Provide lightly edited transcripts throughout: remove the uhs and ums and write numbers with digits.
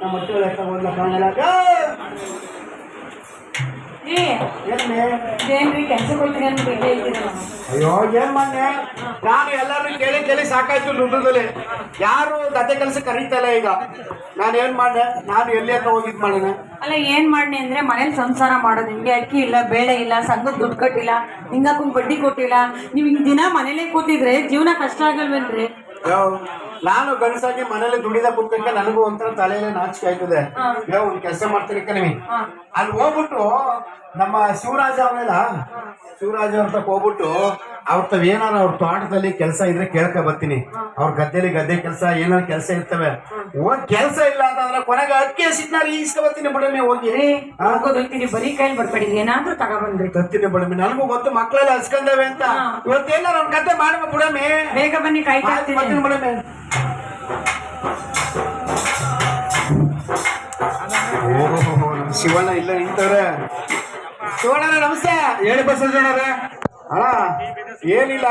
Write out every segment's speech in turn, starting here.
ನಮ್ಮ ಹೊಟ್ಟೆ ಹೋಗ್ಲ ಕಾಣಲ್ಲ ಏನ್ರಿ ಕೆಲ್ಸಕ್ಕೆ ಹೋಗ್ತೀನಿ ಅಂತ ಹೇಳ್ತೀರಲ್ಲ. ಅಯ್ಯೋ ಏನ್ ಮೊನ್ನೆ ನಾನು ಎಲ್ಲರೂ ಕೇಳಿ ಸಾಕಾಯ್ತು ದುಡ್ಡದಲ್ಲಿ ಯಾರು ಗದ್ದೆ ಕೆಲಸ ಕರೀತಲ್ಲ ಈಗ ನಾನು ಏನ್ ಮಾಡ್ದೆ ನಾನು ಎಲ್ಲಿ ಅಂತ ಹೋಗಿದ್ ಮಾಡೋಣ ಅಲ್ಲ ಏನ್ ಮಾಡ್ನಿ ಅಂದ್ರೆ ಮನೇಲಿ ಸಂಸಾರ ಮಾಡೋದು ನಿಮ್ಗೆ ಅಕ್ಕಿ ಇಲ್ಲ ಬೇಳೆ ಇಲ್ಲ ಸಂಘದ ದುಡ್ಡು ಕಟ್ಟಿಲ್ಲ ಹಿಂಗಾಕೊಂಡ್ ಬಡ್ಡಿ ಕೊಟ್ಟಿಲ್ಲ ನೀವ್ ಹಿಂಗ್ ದಿನ ಮನೇಲೆ ಕೂತಿದ್ರೆ ಜೀವನ ಕಷ್ಟ ಆಗಲ್ವೇನ್ರಿ? ನಾನು ಗಂಡಸಾಗಿ ಮನೇಲಿ ದುಡಿದ ಕುತ್ಕೊಂಡ್ರೆ ನನಗೂ ಒಂಥರ ತಲೆಯಲ್ಲಿ ನಾಚಿಕೆ ಆಯ್ತದೆ. ಒಂದ್ ಕೆಲಸ ಮಾಡ್ತೀನಿ ಕಣವಿ ಅಲ್ಲಿ ಹೋಗ್ಬಿಟ್ಟು ನಮ್ಮ ಶಿವರಾಜ ಅವನೆಲ್ಲ ಶಿವರಾಜ ಅಂತ ಹೋಗ್ಬಿಟ್ಟು ಅವ್ರ ತಾವ್ ಏನಾರ ಅವ್ರ ತೋಟದಲ್ಲಿ ಕೆಲಸ ಇದ್ರೆ ಕೇಳ್ಕೊ ಬರ್ತೀನಿ. ಅವ್ರ ಗದ್ದೆ ಕೆಲಸ ಏನಾರ ಕೆಲಸ ಇರ್ತವೆ. ಕೆಲಸ ಇಲ್ಲ ಅಂತಂದ್ರೆ ಕೊನೆಗೆ ಅಕ್ಕಿ ಸಿಟ್ನಾರ ಈಸ್ಕೊ ಬರ್ತೀನಿ ಬಿಡಮೆ ಹೋಗಿ ಹೋಗೋದೊಯ್ತೀನಿ ಬರೀ ಕೈಲಿ ಬರ್ಬೇಡಿ ಏನಾದ್ರೂ ತಗೊಬಂದ್ರಿ ತತ್ತೀನಿ ಬಿಡಮೆ ನನಗೂ ಗೊತ್ತು ಮಕ್ಕಳೆಲ್ಲ ಹಸ್ಕೊಂಡವೆ ಅಂತ ಇವತ್ತೇನಾರ ಅವ್ನ ಗದ್ದೆ ಮಾಡ್ಬೇಕು ಬಿಡಮೆ ಬೇಗ ಬನ್ನಿ ಕಾಯ್ತಾ ಇರ್ತೀನಿ ಬಿಡಮೆ. ಓಹೋ ನಮ್ ಶಿವಣ್ಣ ಇಲ್ಲ ನಿಂತವ್ರೆ. ಶಿವಣ್ಣ ನಮಸ್ತೆ. ಹೇಳಿ ಬಸವಣ್ಣವ್ರೆ. ಅಣ್ಣ ಏನಿಲ್ಲ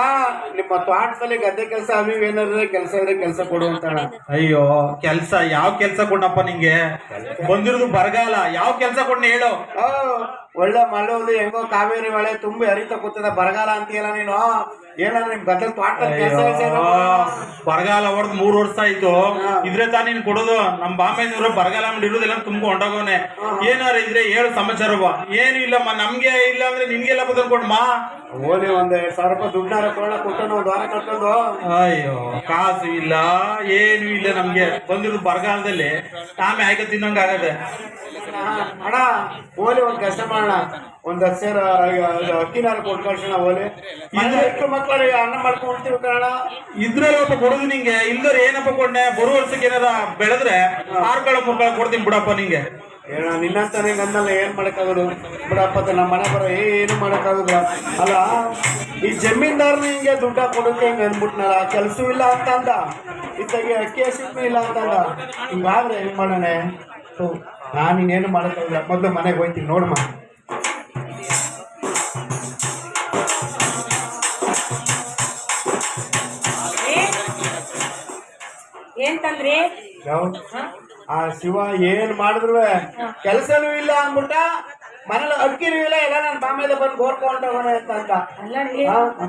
ನಿಮ್ಮ ತೋಟದಲ್ಲಿ ಗದ್ದೆ ಕೆಲಸ ಅವಿ ಏನಾದ್ರೆ ಕೆಲಸ ಇದ್ರೆ ಕೆಲಸ ಕೊಡು ಅಂತ ಅಣ್ಣ. ಅಯ್ಯೋ ಕೆಲ್ಸ ಯಾವ ಕೆಲ್ಸ ಕೊಡಪ್ಪ ನಿಂಗೆ? ಬಂದಿರೋದು ಬರಗಾಲ, ಯಾವ ಕೆಲ್ಸ ಕೊಡ್ನ ಹೇಳು? ಒಳ್ಳೆ ಮಾಡೋದು ಹೆಂಗೋ ಕಾವೇರಿ ಮಳೆ ತುಂಬಿ ಹರಿತಾ ಕೂತದ ಬರಗಾಲ ಅಂತೀಯಲ್ಲ ನೀನು. ಏನಾದ್ರೆ ನಿಮ್ ಗದ್ದೆ ತೋಟದಲ್ಲಿ ಕೆಲಸ ಬರಗಾಲ ಹೊಡೆದ್ 3 ವರ್ಷ ಆಯ್ತು. ಇದ್ರೆ ತಾನು ನೀನ್ ಕೊಡೋದು. ನಮ್ ಬಾಂಬೆನೂರು ಬರಗಾಲ ಇರುವುದೆಲ್ಲ ತುಂಬ ಹೊಂಡೋಗವನೆ. ಏನಾರ ಇದ್ರೆ ಹೇಳು ಸಮಾಚಾರವ. ಏನು ಇಲ್ಲಮ್ಮ ನಮ್ಗೆ ಇಲ್ಲ ಅಂದ್ರೆ ನಿನ್ಗೆಲ್ಲ ಬದಲ್ಕೊಡ್ಮಾ. ಓಲಿ ಒಂದ್ 2,000 ರೂಪಾಯಿ ದುಡ್ಡಾರ ಕೊಟ್ಟು ಒಂದ್ ವಾರ ಕಟ್ಕೊಂಡು. ಅಯ್ಯೋ ಕಾಸು ಇಲ್ಲ ಏನು ಇಲ್ಲ ನಮ್ಗೆ. ಬಂದಿರೋದು ಬರಗಾಲದಲ್ಲಿ ಆಮೇಲೆ ಆಯ್ಕೆ ತಿನ್ನಂಗ ಆಗದೆ. ಅಣ್ಣ ಓಲಿ ಒಂದ್ ಕೆಲಸ ಮಾಡೋಣ, ಒಂದ್ 10 ಸೇರ ಅಕ್ಕಿನಾರ ಕೊಟ್ಟು ಕಳ್ಸೋಣ. ಓಲಿ ಎಷ್ಟು ಮಕ್ಕಳಿಗೆ ಅನ್ನ ಮಾಡ್ಕೊಂಡ್ತೀವಿ ಕಣ. ಇದ್ರಲ್ಲಿ ಒಬ್ಬ ಕೊಡುದು ನಿಂಗೆ. ಇಲ್ದ್ರೆ ಏನಪ್ಪ ಕೊಡ್ನೆ? ಬರೋ ವರ್ಷಕ್ಕೆ ಏನಾರ ಬೆಳೆದ್ರೆ 6 3 ಕೊಡ್ತೀನಿ ಬಿಡಪ್ಪ ನಿಂಗೆ. ಏನ ನಿನ್ನಂತ ನನ್ನಲ್ಲ ಏನ್ ಮಾಡಕ್ಕಾಗೋದು ಬಿಡಪ್ಪ. ನಮ್ಮ ಮನೆ ಬರೋ ಏನು ಮಾಡಕ್ಕಾಗುದು ಅಲ್ಲ. ಈ ಜಮೀನ್ದಾರನ ಹಿಂಗೆ ದುಡ್ಡ ಕೊಡೋಕೆ ಹಿಂಗೆ ಅಂದ್ಬಿಟ್ನಲ್ಲ. ಕೆಲ್ಸವೂ ಇಲ್ಲ ಅಂತ ಅಂದ, ಇತ್ತಾಗಿ ಅಕ್ಕಿ ಹಸಿಟ್ನೂ ಇಲ್ಲ ಅಂತ ಅಂದ. ಹಿಂಗಾದ್ರೆ ಹೆಂಗ್ ಮಾಡೋಣ? ನಾನು ಇನ್ನೇನು ಮಾಡಕ್ಕಾಗಲ್ಲ. ಮೊದಲು ಮನೆಗೆ ಹೋಯ್ತೀನಿ ನೋಡಮ್ಮ. ಏನ್ ತಂದ್ರಿ? ಆ ಶಿವ ಏನ್ ಮಾಡಿದ್ರು ಕೆಲ್ಸನೂ ಇಲ್ಲ ಅಂದ್ಬಿಟ್ಟ. ಮನೇಲಿ ಅಕ್ಕಿನೂ ಇಲ್ಲ. ಎಲ್ಲ ನನ್ನ ಬಾಮೇಲೆ ಬಂದು ಗೋರ್ಕೊಂಡ ಅಂತ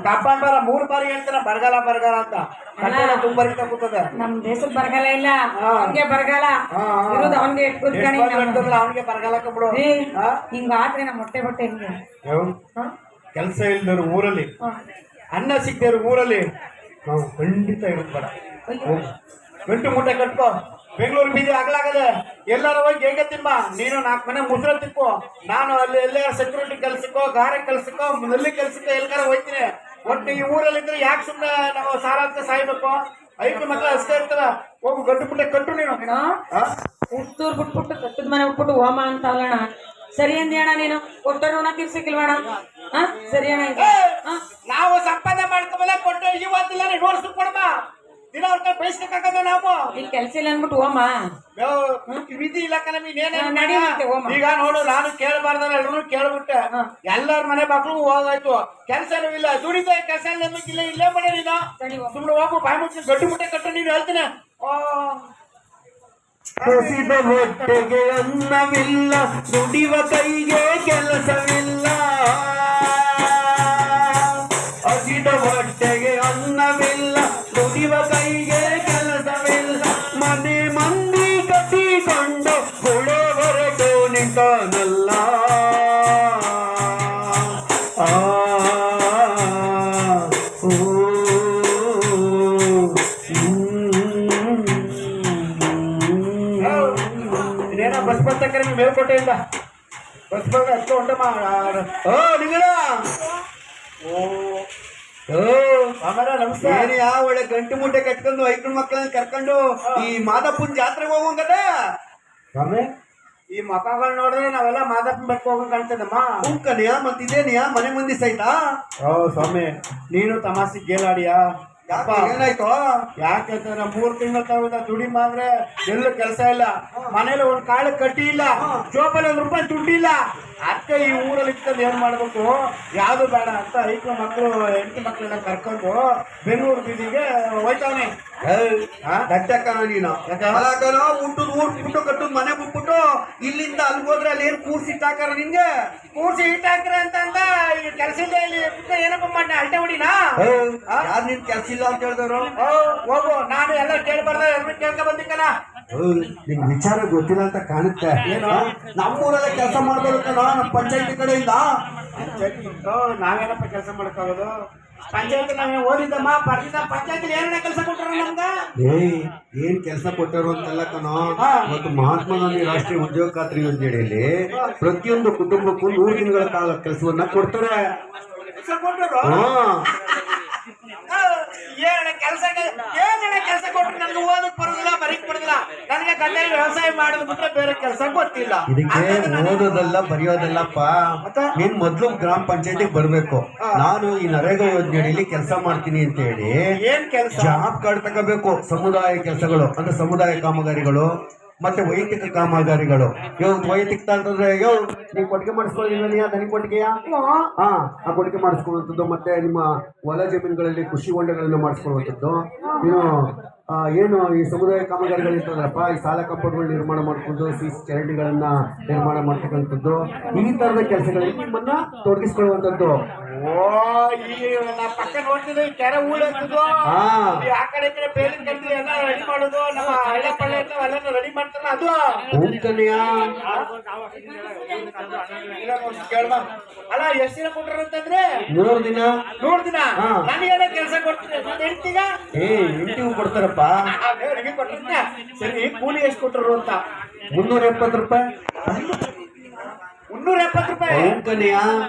ಕಪ್ಪನ್ ಬರ 3 ಬಾರಿ ಹೇಳ್ತಾನ ಬರಗಾಲ ಅಂತ. ತುಂಬ ಬರೀತಾ ಕೂತದ. ನಮ್ ದೇಶದ ಬರಗಾಲ ಇಲ್ಲ, ಹಂಗೆ ಬರಗಾಲ ಇರೋದು ಅವನ್ಗೆ ಅವನಿಗೆ ಬರಗಾಲ ಬಿಡು. ಹಿಂಗಾದ್ರೆ ನಮ್ಮ ಹೊಟ್ಟೆ ಹಿಂಗೆ. ಕೆಲ್ಸ ಇಲ್ದರು ಊರಲ್ಲಿ, ಅನ್ನ ಸಿಗ್ದೇರು ಊರಲ್ಲಿ ನಾವು ಖಂಡಿತ ಇರುತ್ತಬೇಡ. ಗಂಟು ಮುಟ್ಟೆ ಕಟ್ಕೋ. ಬೆಂಗಳೂರು ಬೀದಿ ಆಗ್ಲಾಗದೆ. ಎಲ್ಲಾರ ಹೋಗಿ ಹೇಗೆ ತಿಮ್ಮ. ನೀನು 4 ಮನೆ ಮುದ್ರ ತಿಕ್ಕೋ. ನಾನು ಅಲ್ಲಿ ಎಲ್ಲಾರ ಸೆಕ್ಯೂರಿಟಿ ಕೆಲ್ಸಕ್ಕೋ, ಗಾರೆ ಕೆಲ್ಸಕ್ಕೋ, ನಲ್ಲಿ ಕೆಲ್ಸಕ್ಕೋ ಎಲ್ಲಾರ ಹೋಗ್ತೀನಿ. ಒಟ್ಟು ಈ ಊರಲ್ಲಿದ್ರೆ ಯಾಕೆ ಸುಮ್ಮನೆ ನಾವು ಸಾಲ ಅಂತ ಸಾಯ್ಬೇಕು? 5 ಮಕ್ಕಳು ಅಷ್ಟೇ ಇರ್ತವೆ. ಹೋಗು ಗಂಟು ಮುಟ್ಟೆ ಕಟ್ಟು ನೀನು. ಹುಟ್ಟೂರ್ ಬಿಟ್ಬಿಟ್ಟು ಕಟ್ಟದ ಮನೆ ಬಿಟ್ಬಿಟ್ಟು ಹೋಮ ಅಂತ ಅಲ್ಲಣ್ಣ. ಸರಿ ಅಂದಿ ಅಣ್ಣ ನೀನು. ಕೊಟ್ಟರು ನಾ ತೀರ್ಸಕ್ಕಿಲ್ವಣ? ಸರಿ ಅಣ್ಣ. ನಾವು ಸಂಪಾದನೆ ಮಾಡ್ಕೊಬಲ್ಲ ಕೊಟ್ಟು ಇವತ್ತಿಲ್ಲ ನೋಡ್ಸು ಕೊಡಮ್ಮ. ದಿನ ಅವ್ರ ಬಯಸ್ಬೇಕಾಗದ ನಾವು. ಈಗ ಕೆಲ್ಸ ಇಲ್ಲ ಅನ್ಬಿಟ್ಟು ಹೋಮ ವಿಧಿ ಇಲ್ಲ ಕಣ. ಈಗ ನೋಡು ನಾನು ಕೇಳಬಾರ್ದಲ್ಲ ಎಲ್ಲರೂ ಕೇಳ್ಬಿಟ್ಟೆ. ಎಲ್ಲರ ಮನೆ ಮಕ್ಳು ಹೋಗಾಯ್ತು. ಕೆಲ್ಸನೂ ಇಲ್ಲ, ದುಡಿದ ಕೆಲಸ ಇಲ್ಲ. ಇಲ್ಲೇ ಮನೆ ನೀನು ಸುಮ್ಮನೆ ಹೋಗು. ಬಾಯಿ ಮುಚ್ಚಿ ಗಟ್ಟಿ ಮುಟ್ಟೆ ಕಟ್ಟು ನೀನು ಹೇಳ್ತೀನಿ. ಹಸಿದ ಹೊಟ್ಟೆಗೆ ಅನ್ನವಿಲ್ಲ, ದುಡಿವ ಕೈಗೆ ಕೆಲಸವಿಲ್ಲ. ಹಸಿದ ಹೊಟ್ಟೆಗೆ ಅನ್ನವಿಲ್ಲ, ದುಡಿವ ಕೈಗೆ ಕೆಲಸವಿಲ್ಲ. ಮನೆ ಮಂದಿ ಕಟ್ಟಿಕೊಂಡು ಕೊಳೆ ಹೊರಟು ನಿಂತಾನಲ್ಲ. ಇದೇನೋ ಬಸ್ ತಕ್ಕರೆ ಮೇಲ್ಕೋಟೆಯಿಂದ ಬಸ್ ಅಷ್ಟು ಹೊಂಟಮ್ಮ. ನಿಂಗಳ ನಮಸ್ತೆ. ಯಾವ ಒಳ್ಳೆ ಗಂಟು ಮುಟ್ಟೆ ಕಟ್ಕೊಂಡು 5 ಮಕ್ಕಳನ್ನ ಕರ್ಕೊಂಡು ಈ ಮಾದಪ್ಪನ ಜಾತ್ರೆಗೆ ಹೋಗಂಗದ. ಸ್ವಾಮಿ ಈ ಮಕ್ಕಳು ನೋಡಿದ್ರೆ ನಾವೆಲ್ಲ ಮಾದಪ್ಪನ ಬೆಟ್ಟಕ್ಕೆ ಹೋಗಂಗ್ ಕಾಣ್ತದಮ್ಮ. ಕನ್ಯಾ ಮತ್ತಿದೇನಿಯಾ ಮನೆ ಮಂದಿ ಸಹಿತ? ಸ್ವಾಮಿ ನೀನು ತಮಾಷೆ ಗೇಲಾಡಿಯಾ? ಏನಾಯ್ತು? ಯಾಕಂತಂದ್ರೆ 3 ತಿಂಗಳು ತಗೊಂಡ ದುಡಿ ಮಾಡ್ರೆ ಎಲ್ಲೂ ಕೆಲಸ ಇಲ್ಲ. ಮನೇಲಿ 1 ಕಾಳು ಕಟ್ಟಿ ಇಲ್ಲ, ಜೋಬಲ್ಲಿ 1 ರೂಪಾಯಿ ದುಡ್ಡಿಲ್ಲ. ಅಕ್ಕ ಈ ಊರಲ್ಲಿ ಇಟ್ಕೊಂಡು ಏನ್ ಮಾಡ್ಬೇಕು ಯಾವ್ದು ಬೇಡ ಅಂತ ಐಕ್ಳು ಮಕ್ಕಳು ಹೆಂಡತಿ ಮಕ್ಕಳನ್ನ ಕರ್ಕೊಂಡು ಬೆಂಗಳೂರು ಬೀದಿಗೆ ಹೋಯ್ತಾವನೆ. ದಡ್ಡಕ್ಕನ ನೀನು ಅಲ್ಲಕ್ಕನ ಊಟದ ಊಟ ಕಟ್ಟದ್ ಮನೆ ಬಿಟ್ಬಿಟ್ಟು ಇಲ್ಲಿಂದ ಅಲ್ಲಿ ಹೋದ್ರೆ ಅಲ್ಲಿ ಏನ್ ಕೂರ್ಸಿಟ್ಟಾಕಾರ ನಿನ್ಗೆ ಕೂರ್ಸಿ ಇಟ್ಟು ಹಾಕ್ರೆ ಅಂತ ಈ ಕೆಲಸದಿಂದ ಇಲ್ಲಿ ಏನಪ್ಪ ಮಾಡಿ ಅಲ್ಟೆ ಹೊಡಿನಾ? ಯಾರು ನಿನ್ ಕೆಲ್ಸ ಇಲ್ಲ ಅಂತ ಹೇಳಿದವರು? ಹೋಗು, ನಾನು ಎಲ್ಲ ಕೇಳ್ಬಾರ್ದ ಎಲ್ಲ ಕೇಳ್ಕೊ ಬಂದಿಕ್ಕನ. ನಿನ್ ವಿಚಾರ ಗೊತ್ತಿಲ್ಲ ಅಂತ ಕಾಣುತ್ತೆ. ಏನು ನಮ್ಮೂರಲ್ಲೇ ಕೆಲಸ ಮಾಡ್ಬೇಕಲ್ಲ ನಮ್ಮ ಪಂಚಾಯತಿ ಕಡೆಯಿಂದ. ನಾವೇನಪ್ಪ ಕೆಲಸ ಮಾಡಕ್ಕಾಗೋದು? ಪಂಚಾಯತ್ ನಾವೇ ಓದಿದ್ದಮ್ಮ ಬರ್ದಿದ್ದ ಪಂಚಾಯತ್ ಏನೇನ ಕೆಲಸ ಕೊಟ್ಟರು ನಮ್ಗ? ಏನ್ ಕೆಲಸ ಕೊಟ್ಟರು ಅಂತಲ್ಲ ಕಣೋ, ಇವತ್ತು ಮಹಾತ್ಮ ಗಾಂಧಿ ರಾಷ್ಟ್ರೀಯ ಉದ್ಯೋಗ ಖಾತ್ರಿ ಯೋಜನೆಯಲ್ಲಿ ಪ್ರತಿಯೊಂದು ಕುಟುಂಬಕ್ಕೂ 100 ದಿನಗಳ ಕಾಲ ಕೆಲಸವನ್ನ ಕೊಡ್ತಾರೆ. ಕೆಲಸ ಕೊಟ್ಟರು ಏನ ಕೆಲಸ ಕೊಟ್ಟರು? ನನ್ಗೆ ಓದಕ್ ಬರೋದಿಲ್ಲ, ಬರೀಕ್ ಬರೋದಿಲ್ಲ. ನನಗೆ ಗಂಡ ವ್ಯವಸಾಯ ಮಾಡೋದು ಬಿಟ್ರೆ ಬೇರೆ ಕೆಲಸ ಗೊತ್ತಿಲ್ಲ. ಇದಕ್ಕೆ ಓದೋದಲ್ಲ ಬರೆಯೋದಲ್ಲಪ್ಪ. ನೀನ್ ಮೊದ್ಲು ಗ್ರಾಮ ಪಂಚಾಯತಿಗೆ ಬರ್ಬೇಕು. ನಾನು ಈ ನರೇಗಾ ಯೋಜನೆಯಲ್ಲಿ ಕೆಲಸ ಮಾಡ್ತೀನಿ ಅಂತ ಹೇಳಿ ಏನ್ ಕೆಲಸ? ಜಾಬ್ ಕಾರ್ಡ್ ತಗೋಬೇಕು. ಸಮುದಾಯ ಕೆಲಸಗಳು ಅಂದ್ರೆ ಸಮುದಾಯ ಕಾಮಗಾರಿಗಳು ಮತ್ತೆ ವೈಯಕ್ತಿಕ ಕಾಮಗಾರಿಗಳು. ವೈಯಕ್ತಿಕ ಅಂತಂದ್ರೆ ನೀವು ಕೊಟ್ಟಿಗೆ ಮಾಡಿಸ್ಕೊಳ್ಳಿಲ್ವನಿಯಾ? ದನಿ ಕೊಟ್ಟಿಗೆಯಾ? ಆ ಕೊಟ್ಟಿಗೆ ಮಾಡಿಸ್ಕೊಳ್ಳುವಂಥದ್ದು, ಮತ್ತೆ ನಿಮ್ಮ ಹೊಲ ಜಮೀನುಗಳಲ್ಲಿ ಕೃಷಿ ಹೊಂಡಗಳನ್ನು ಮಾಡಿಸ್ಕೊಳ್ಳುವಂಥದ್ದು. ನೀನು ಏನು ಈ ಸಮುದಾಯ ಕಾಮಗಾರಿಗಳು ಇರ್ತದಪ್ಪ, ಈ ಸಾಲ ಕಂಪೌಂಡ್ಗಳು ನಿರ್ಮಾಣ ಮಾಡ್ಕೊಂಡು ಸಿಸಿ ಚರಂಡಿಗಳನ್ನ ನಿರ್ಮಾಣ ಮಾಡ್ತಕ್ಕಂಥದ್ದು, ಈ ತರದ ಕೆಲಸಗಳಲ್ಲಿ ನಿಮ್ಮನ್ನ ತೊಡಗಿಸ್ಕೊಳ್ಳುವಂಥದ್ದು. ಈ ಪಕ್ಕ ನೋಡ್ತಿದ್ದೆ ಕೆರೆ ಊಳಂತದ್ದು, ಆ ಕಡೆ ಈ ಕಡೆ ಬೇರೆ ಕಲ್ತಿ ಎಲ್ಲ ರೆಡಿ ಮಾಡೋದು, ನಮ್ಮ ಹಳ್ಳ ಪಳ್ಳೆ ಎಲ್ಲ ರೆಡಿ ಮಾಡ್ತಾರ ಅದು. ಕೇಳ್ಬಾ ಅಲ್ಲ, ಎಷ್ಟು ದಿನ ಕೊಟ್ರ ಅಂತಂದ್ರೆ 100 ದಿನ. 100 ದಿನ ನನಗೇನ ಕೆಲಸ ಕೊಡ್ತೀನಿ? ಹೆಂಡತಿಗ ಹೆಂಡತಿಗೂ ಕೊಡ್ತಾರಪ್ಪ. ಕೊಟ್ಟಿದ್ನ. ಸರಿ, ಕೂಲಿ ಎಷ್ಟು ಕೊಟ್ಟರು ಅಂತ? 370 ರೂಪಾಯಿ. 370 ರೂಪಾಯಿ?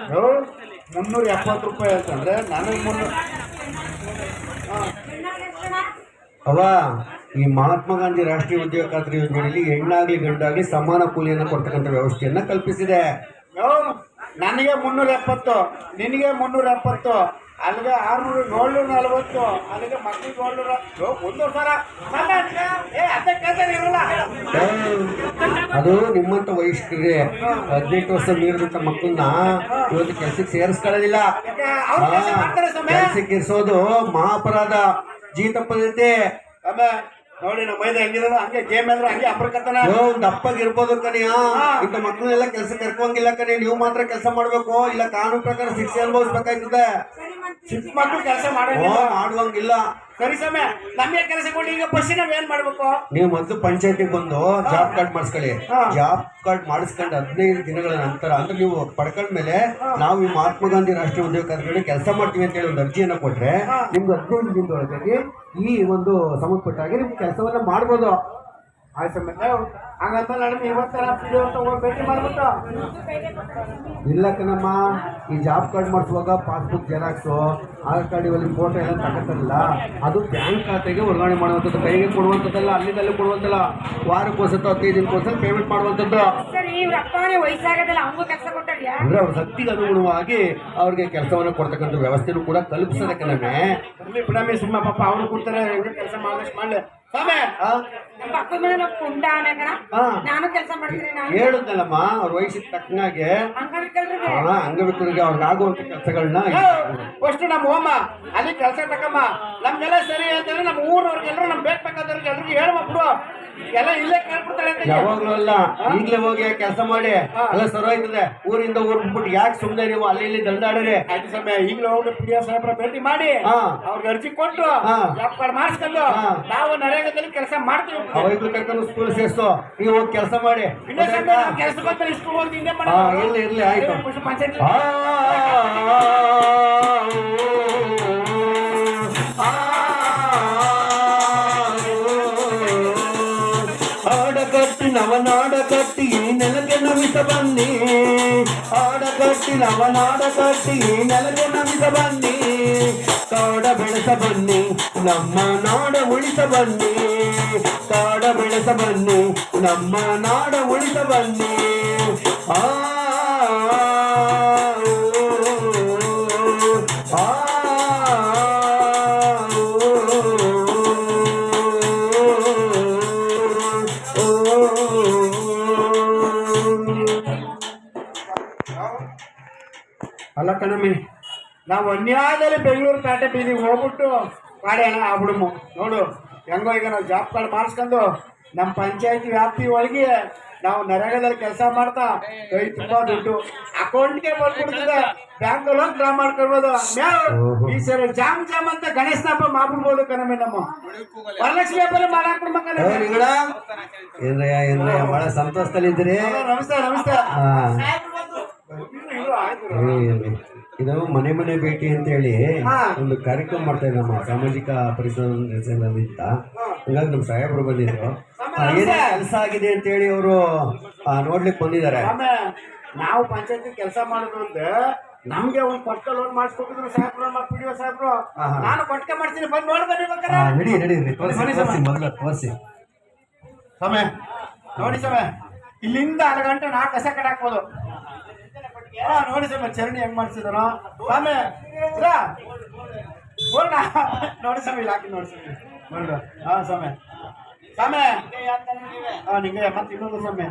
370 ರೂಪಾಯಿ ಅಂತಂದ್ರೆ ನನಗೆ 300. ಅವ ಈ ಮಹಾತ್ಮ ಗಾಂಧಿ ರಾಷ್ಟ್ರೀಯ ಉದ್ಯೋಗ ಖಾತ್ರಿ ಯೋಜನೆಯಲ್ಲಿ ಹೆಣ್ಣಾಗ್ಲಿ ಗಂಡಾಗ್ಲಿ ಸಮಾನ ಕೂಲಿಯನ್ನು ಕೊಡ್ತಕ್ಕಂಥ ವ್ಯವಸ್ಥೆಯನ್ನ ಕಲ್ಪಿಸಿದೆ. ನನಗೆ 370, ನಿನಗೆ 370, ಅಲ್ಲಿಗೆ 600, 740, ಅಲ್ಲಿಗೆ ಮಕ್ಕಳಿಗೆ 700. ಒಂದು ಸಲ ಅದೇ ಕೆಲಸ ಇರಲ್ಲ. ಅದು ನಿಮ್ಮಂತ ವಯಸ್ಕರಿಗೆ 18 ವರ್ಷ ಮೀರಿದಂತ ಮಕ್ಕಳನ್ನ ಇವತ್ತು ಕೆಲ್ಸಕ್ಕೆ ಸೇರಿಸ್ಕೊಳ್ಳೋದಿಲ್ಲ. ಕೆಲ್ಸಕ್ಕೆ ಇರಿಸೋದು ಮಹಾಪರಾಧ, ಜೀತ ಪದ್ಧತಿ. ನೋಡಿ ನಮ್ಮ ಮೈದ ಹೆಂಗಿರಲ್ಲ ಹಂಗೆ ಗೇಮ್ ಅಂದ್ರೆ ಹಂಗೆ ಅಪ್ರಕತನ ದಪ್ಪಗಿರ್ಬೋದು ಕಣಿಯ. ಇಂಥ ಮಕ್ಕಳನ್ನೆಲ್ಲ ಕೆಲಸ ಕರ್ಕೊಂಗಿಲ್ಲ ಕಣಿ. ನೀವು ಮಾತ್ರ ಕೆಲಸ ಮಾಡ್ಬೇಕು, ಇಲ್ಲ ಕಾನೂನು ಪ್ರಕಾರ ಶಿಕ್ಷೆ ಅನುಭವಿಸ್ಬೇಕಾಯ್ತದೆ. ಚಿಕ್ಕ ಮಕ್ಕಳು ಕೆಲಸ ಮಾಡುವಂಗಿಲ್ಲ. ಸರಿ ಸಮಯ ನಮಗೆ ಕೆಲಸ ಕೊಡಿ. ಈಗ ಫಸ್ಟ್ ನಾವ್ ಏನ್ ಮಾಡ್ಬೇಕು? ನೀವು ಮೊದಲು ಪಂಚಾಯತಿಗೆ ಬಂದು ಜಾಬ್ ಕಾರ್ಡ್ ಮಾಡಿಸ್ಕೊಳ್ಳಿ. ಜಾಬ್ ಕಾರ್ಡ್ ಮಾಡಿಸ್ಕೊಂಡು 15 ದಿನಗಳ ನಂತರ ಅಂದ್ರೆ ನೀವು ಪಡ್ಕೊಂಡ್ಮೇಲೆ ನಾವು ಈ ಮಹಾತ್ಮ ಗಾಂಧಿ ರಾಷ್ಟ್ರೀಯ ಉದ್ಯೋಗ ಖಾತ್ರಿಯಲ್ಲಿ ಕೆಲಸ ಮಾಡ್ತೀವಿ ಅಂತ ಹೇಳಿ ಒಂದು ಅರ್ಜಿಯನ್ನ ಕೊಟ್ರೆ ನಿಮ್ಗೆ 15 ದಿನದೊಳಗಾಗಿ ಈ ಒಂದು ಸಂಬಂಧಪಟ್ಟ ಹಾಗೆ ನಿಮ್ಗೆ ಕೆಲಸವನ್ನ ಮಾಡ್ಬೋದು. ಆಯ್ತು ಹಂಗಂತ ನಡೀ ಇವತ್ತರ ಭೇಟಿ ಮಾಡ್ಬಿಟ್ಟು. ಇಲ್ಲ ಕಣಮ್ಮ, ಈ ಜಾಬ್ ಕಾರ್ಡ್ ಮಾಡಿಸುವಾಗ ಪಾಸ್ಬುಕ್ ಜೆರಾಕ್ಸು, ಆಧಾರ್ ಕಾರ್ಡ್ ಇವೆಲ್ಲ ಫೋಟೋ ಎಲ್ಲ ತಗೋತಾರಲ್ಲ, ಅದು ಬ್ಯಾಂಕ್ ಖಾತೆಗೆ ವರ್ಗಾವಣೆ ಮಾಡುವಂಥದ್ದು, ಕೈಗೆ ಕೊಡುವಂಥದ್ದಲ್ಲ, ಅಲ್ಲಿಂದಲ್ಲೇ ಕೊಡುವಂತಲ್ಲ. ವಾರಕ್ಕೋಸತ್ತು 15 ದಿನಕ್ಕೋಸಲ ಪೇಮೆಂಟ್ ಮಾಡುವಂಥದ್ದು. ಅಂದ್ರೆ ಅವ್ರ ಶಕ್ತಿಗೆ ಅನುಗುಣವಾಗಿ ಅವ್ರಿಗೆ ಕೆಲಸವನ್ನು ಕೊಡ್ತಕ್ಕಂಥ ವ್ಯವಸ್ಥೆನೂ ಕೂಡ ಕಲ್ಪಿಸೋದ ಕಣಮೆ. ಬಿಡಮೆ ಸುಮ್ಮ ಪಾಪ ಅವರು ಕೊಡ್ತಾರೆ, ಕೆಲಸ ಮಾಡಿದಷ್ಟು ಮಾಡ್ಲಿ. ನಾನು ಕೆಲಸ ಮಾಡ್ತೀನಿ. ಹೇಳುದಲ್ಲಮ್ಮ, ಅವ್ರ ವಯಸ್ಸಿಗೆ ತಕ್ಕನಾಗೆ ಅಂಗವಿಕಲರಿಗೆ ಅವ್ರಿಗಾಗುವಂತ ಕೆಲಸಗಳನ್ನ ಫಸ್ಟ್ ನಮ್ಮ ಹೋಮ ಅಲ್ಲಿ ಕೆಲಸ ತಕ್ಕಮ್ಮ. ನಮ್ಗೆಲ್ಲ ಸರಿ ಅಂತಂದ್ರೆ ನಮ್ಮ ಊರವ್ರಿಗೆಲ್ಲರೂ ನಮ್ ಬೇಕಾದವ್ರಿಗೆ ಎಲ್ರಿಗೂ ಹೇಳುವ ಬಿಡು. ಎಲ್ಲ ಇಲ್ಲೇ ಕೇಳ್ಬಿಡ್ತಾರೆ ಅಂತ ಯಾವಾಗ್ಲೂ ಅಲ್ಲ, ಈಗ್ಲೇ ಹೋಗಿ ಕೆಲಸ ಮಾಡಿ ಎಲ್ಲ ಸರೋಯ್ತದೆ. ಊರಿಂದ ಊರ್ ಬಿಟ್ಬಿಟ್ಟು ಯಾಕೆ ಸುಮ್ಮನೆ ನೀವು ಅಲ್ಲಿ ಇಲ್ಲಿ ದಂಡಾಡ್ರಿ? ಆಯ್ತು ಸಮಯ ಈಗಲೂ ಹೋಗಿ ಪಿ.ಡಿ.ಒ ಸಾಹೇಬ್ರ ಭೇಟಿ ಮಾಡಿ ಅವ್ರಿಗೆ ಅರ್ಜಿ ಕೊಟ್ಟು ಜಾಬ್ ಕಾರ್ಡ್ ಮಾಡಿಸ್ಕೊಂಡು ನಾವು ನರೇಗಾದಲ್ಲಿ ಕೆಲಸ ಮಾಡ್ತೀವಿ. ಅವೈಕ್ಳು ಕರ್ಕೊಂಡು ಸ್ಕೂಲ್ ಸೇರ್ಸು, ನೀವು ಹೋಗಿ ಕೆಲಸ ಮಾಡಿ. ಕೆಲಸ ಬಂದ್ರೆ ಸ್ಕೂಲ್ ಹೋಗಿ ಹಿಂದೆ ಇರ್ಲಿ ಆಯ್ತು. ಪಂಚಾಯತ್ ಆಡಕಟ್ಟಿ ನವನಾಡ ಕಟ್ಟಿ ಈ ನೆಲಕ್ಕೆ ನಮಿಸ ಬನ್ನಿ. ಆಡಕಟ್ಟಿ ನವನಾಡ ಕಟ್ಟಿ ಈ ನೆಲಕ್ಕೆ ನಮಿಸ ಬನ್ನಿ. ಕಾಡ ಬೆಳೆಸ ಬನ್ನಿ, ನಮ್ಮ ನಾಡ ಉಳಿಸ ಬನ್ನಿ. ಕಾಡ ಬೆಳೆಸ ಬನ್ನಿ, ನಮ್ಮ ನಾಡ ಉಳಿಸ ಬನ್ನಿ. ಆ ಅಲ್ಲ ಕಣಮ್ಮಿ, ನಾವು ಅನ್ಯಾಯದಲ್ಲಿ ಬೆಂಗಳೂರು ಪೇಟೆ ಬೀದಿಗೆ ಹೋಗ್ಬಿಟ್ಟು ಮಾಡಿ ಹಣ ಆಗ್ಬಿಡಮು ನೋಡು. ಹೆಂಗೋ ಈಗ ನಾವು ಜಾಬ್ ಕಾರ್ಡ್ ಮಾಡಿಸ್ಕೊಂಡು ನಮ್ಮ ಪಂಚಾಯತಿ ವ್ಯಾಪ್ತಿ ಒಳಗೆ ನಾವು ನರೇಗಾದಲ್ಲಿ ಕೆಲಸ ಮಾಡ್ತಾ ಕೈ ತುಂಬಾ ದುಡ್ಡು ಅಕೌಂಟ್ಗೆ ಬಂದ್ಬಿಡ್ತದೆ. ಬ್ಯಾಂಕಲ್ಲಿ ಹೋಗಿ ಡ್ರಾ ಮಾಡ್ಕೊಳ್ಬೋದು. ಈ ಸರಿ ಜಾಮ್ ಜಾಮ್ ಅಂತ ಗಣೇಶ ಹಬ್ಬ ಮಾಡ್ಬಿಡ್ಬೋದು ಕಣಮ್ಮಿ. ನಮ್ಮ ವರಲಕ್ಷ್ಮಿ ಹಬ್ಬ ಮಾಡಾಕ್ಬಿಡ್ಬೇಕಲ್ಲ. ಏನ್ರಯ್ಯ ಬಹಳ ಸಂತೋಷದಲ್ಲಿದ್ದೀರಿ. ನಮಸ್ತೆ ನಮಸ್ತೆ. ಇದು ಮನೆ ಮನೆ ಭೇಟಿ ಅಂತ ಹೇಳಿ ಒಂದು ಕಾರ್ಯಕ್ರಮ ಮಾಡ್ತಾ ಇದ್ದೆ ನಮ್ಮ ಸಾಮಾಜಿಕ ಪರಿಸರದಿಂದ. ಹಂಗಾಗಿ ನಮ್ಮ ಸಾಹೇಬರು ಬಂದಿದ್ರು. ಏನೇ ಕೆಲಸ ಆಗಿದೆ ಅಂತ ಹೇಳಿ ಅವರು ನೋಡ್ಲಿಕ್ಕೆ ಬಂದಿದ್ದಾರೆ. ನಾವು ಪಂಚಾಯತಿ ಕೆಲಸ ಮಾಡೋದು ಅಂದ್ರೆ ನಮ್ಗೆ ಒಂದು ಕೊಟ್ಟ ಲೋನ್ ಮಾಡಿಸ್ಕೊಟ್ಟಿದ್ರು ಸಾಹೇಬ್ರು, ನಮ್ಮ ಪಿ ಡಿ ಒ ಸಾಹೇಬ್ರು. ನಾನು ಕೊಟ್ಟ ಮಾಡ್ತೀನಿ, ಬಂದು ನೋಡಿ ಬನ್ನಿ. ನಡಿ ಮೊದಲು ತೋರಿಸಿ ಸಮಯ ನೋಡಿ. ಸಮಯ ಇಲ್ಲಿಂದ 1 ಗಂಟೆ ನಾ ಕಸ ಕಟ್ಟಾಕ್ಬೋದು. ನೋಡಿ ಸಮಯ ಚರಣಿ ಹೆಂಗ್ ಮಾಡ್ಸಿದಾರ ಸಮಯ ನೋಡಿ ಸಮಯ ಇಲ್ಲಿ ಹಾಕಿ ನೋಡಿ ಸಮಯ ನೋಡ. ಸಮಯ ಸಮಯ ನಿಂಗೆ ಮತ್ತೆ ಇನ್ನೊಂದು ಸಮಯ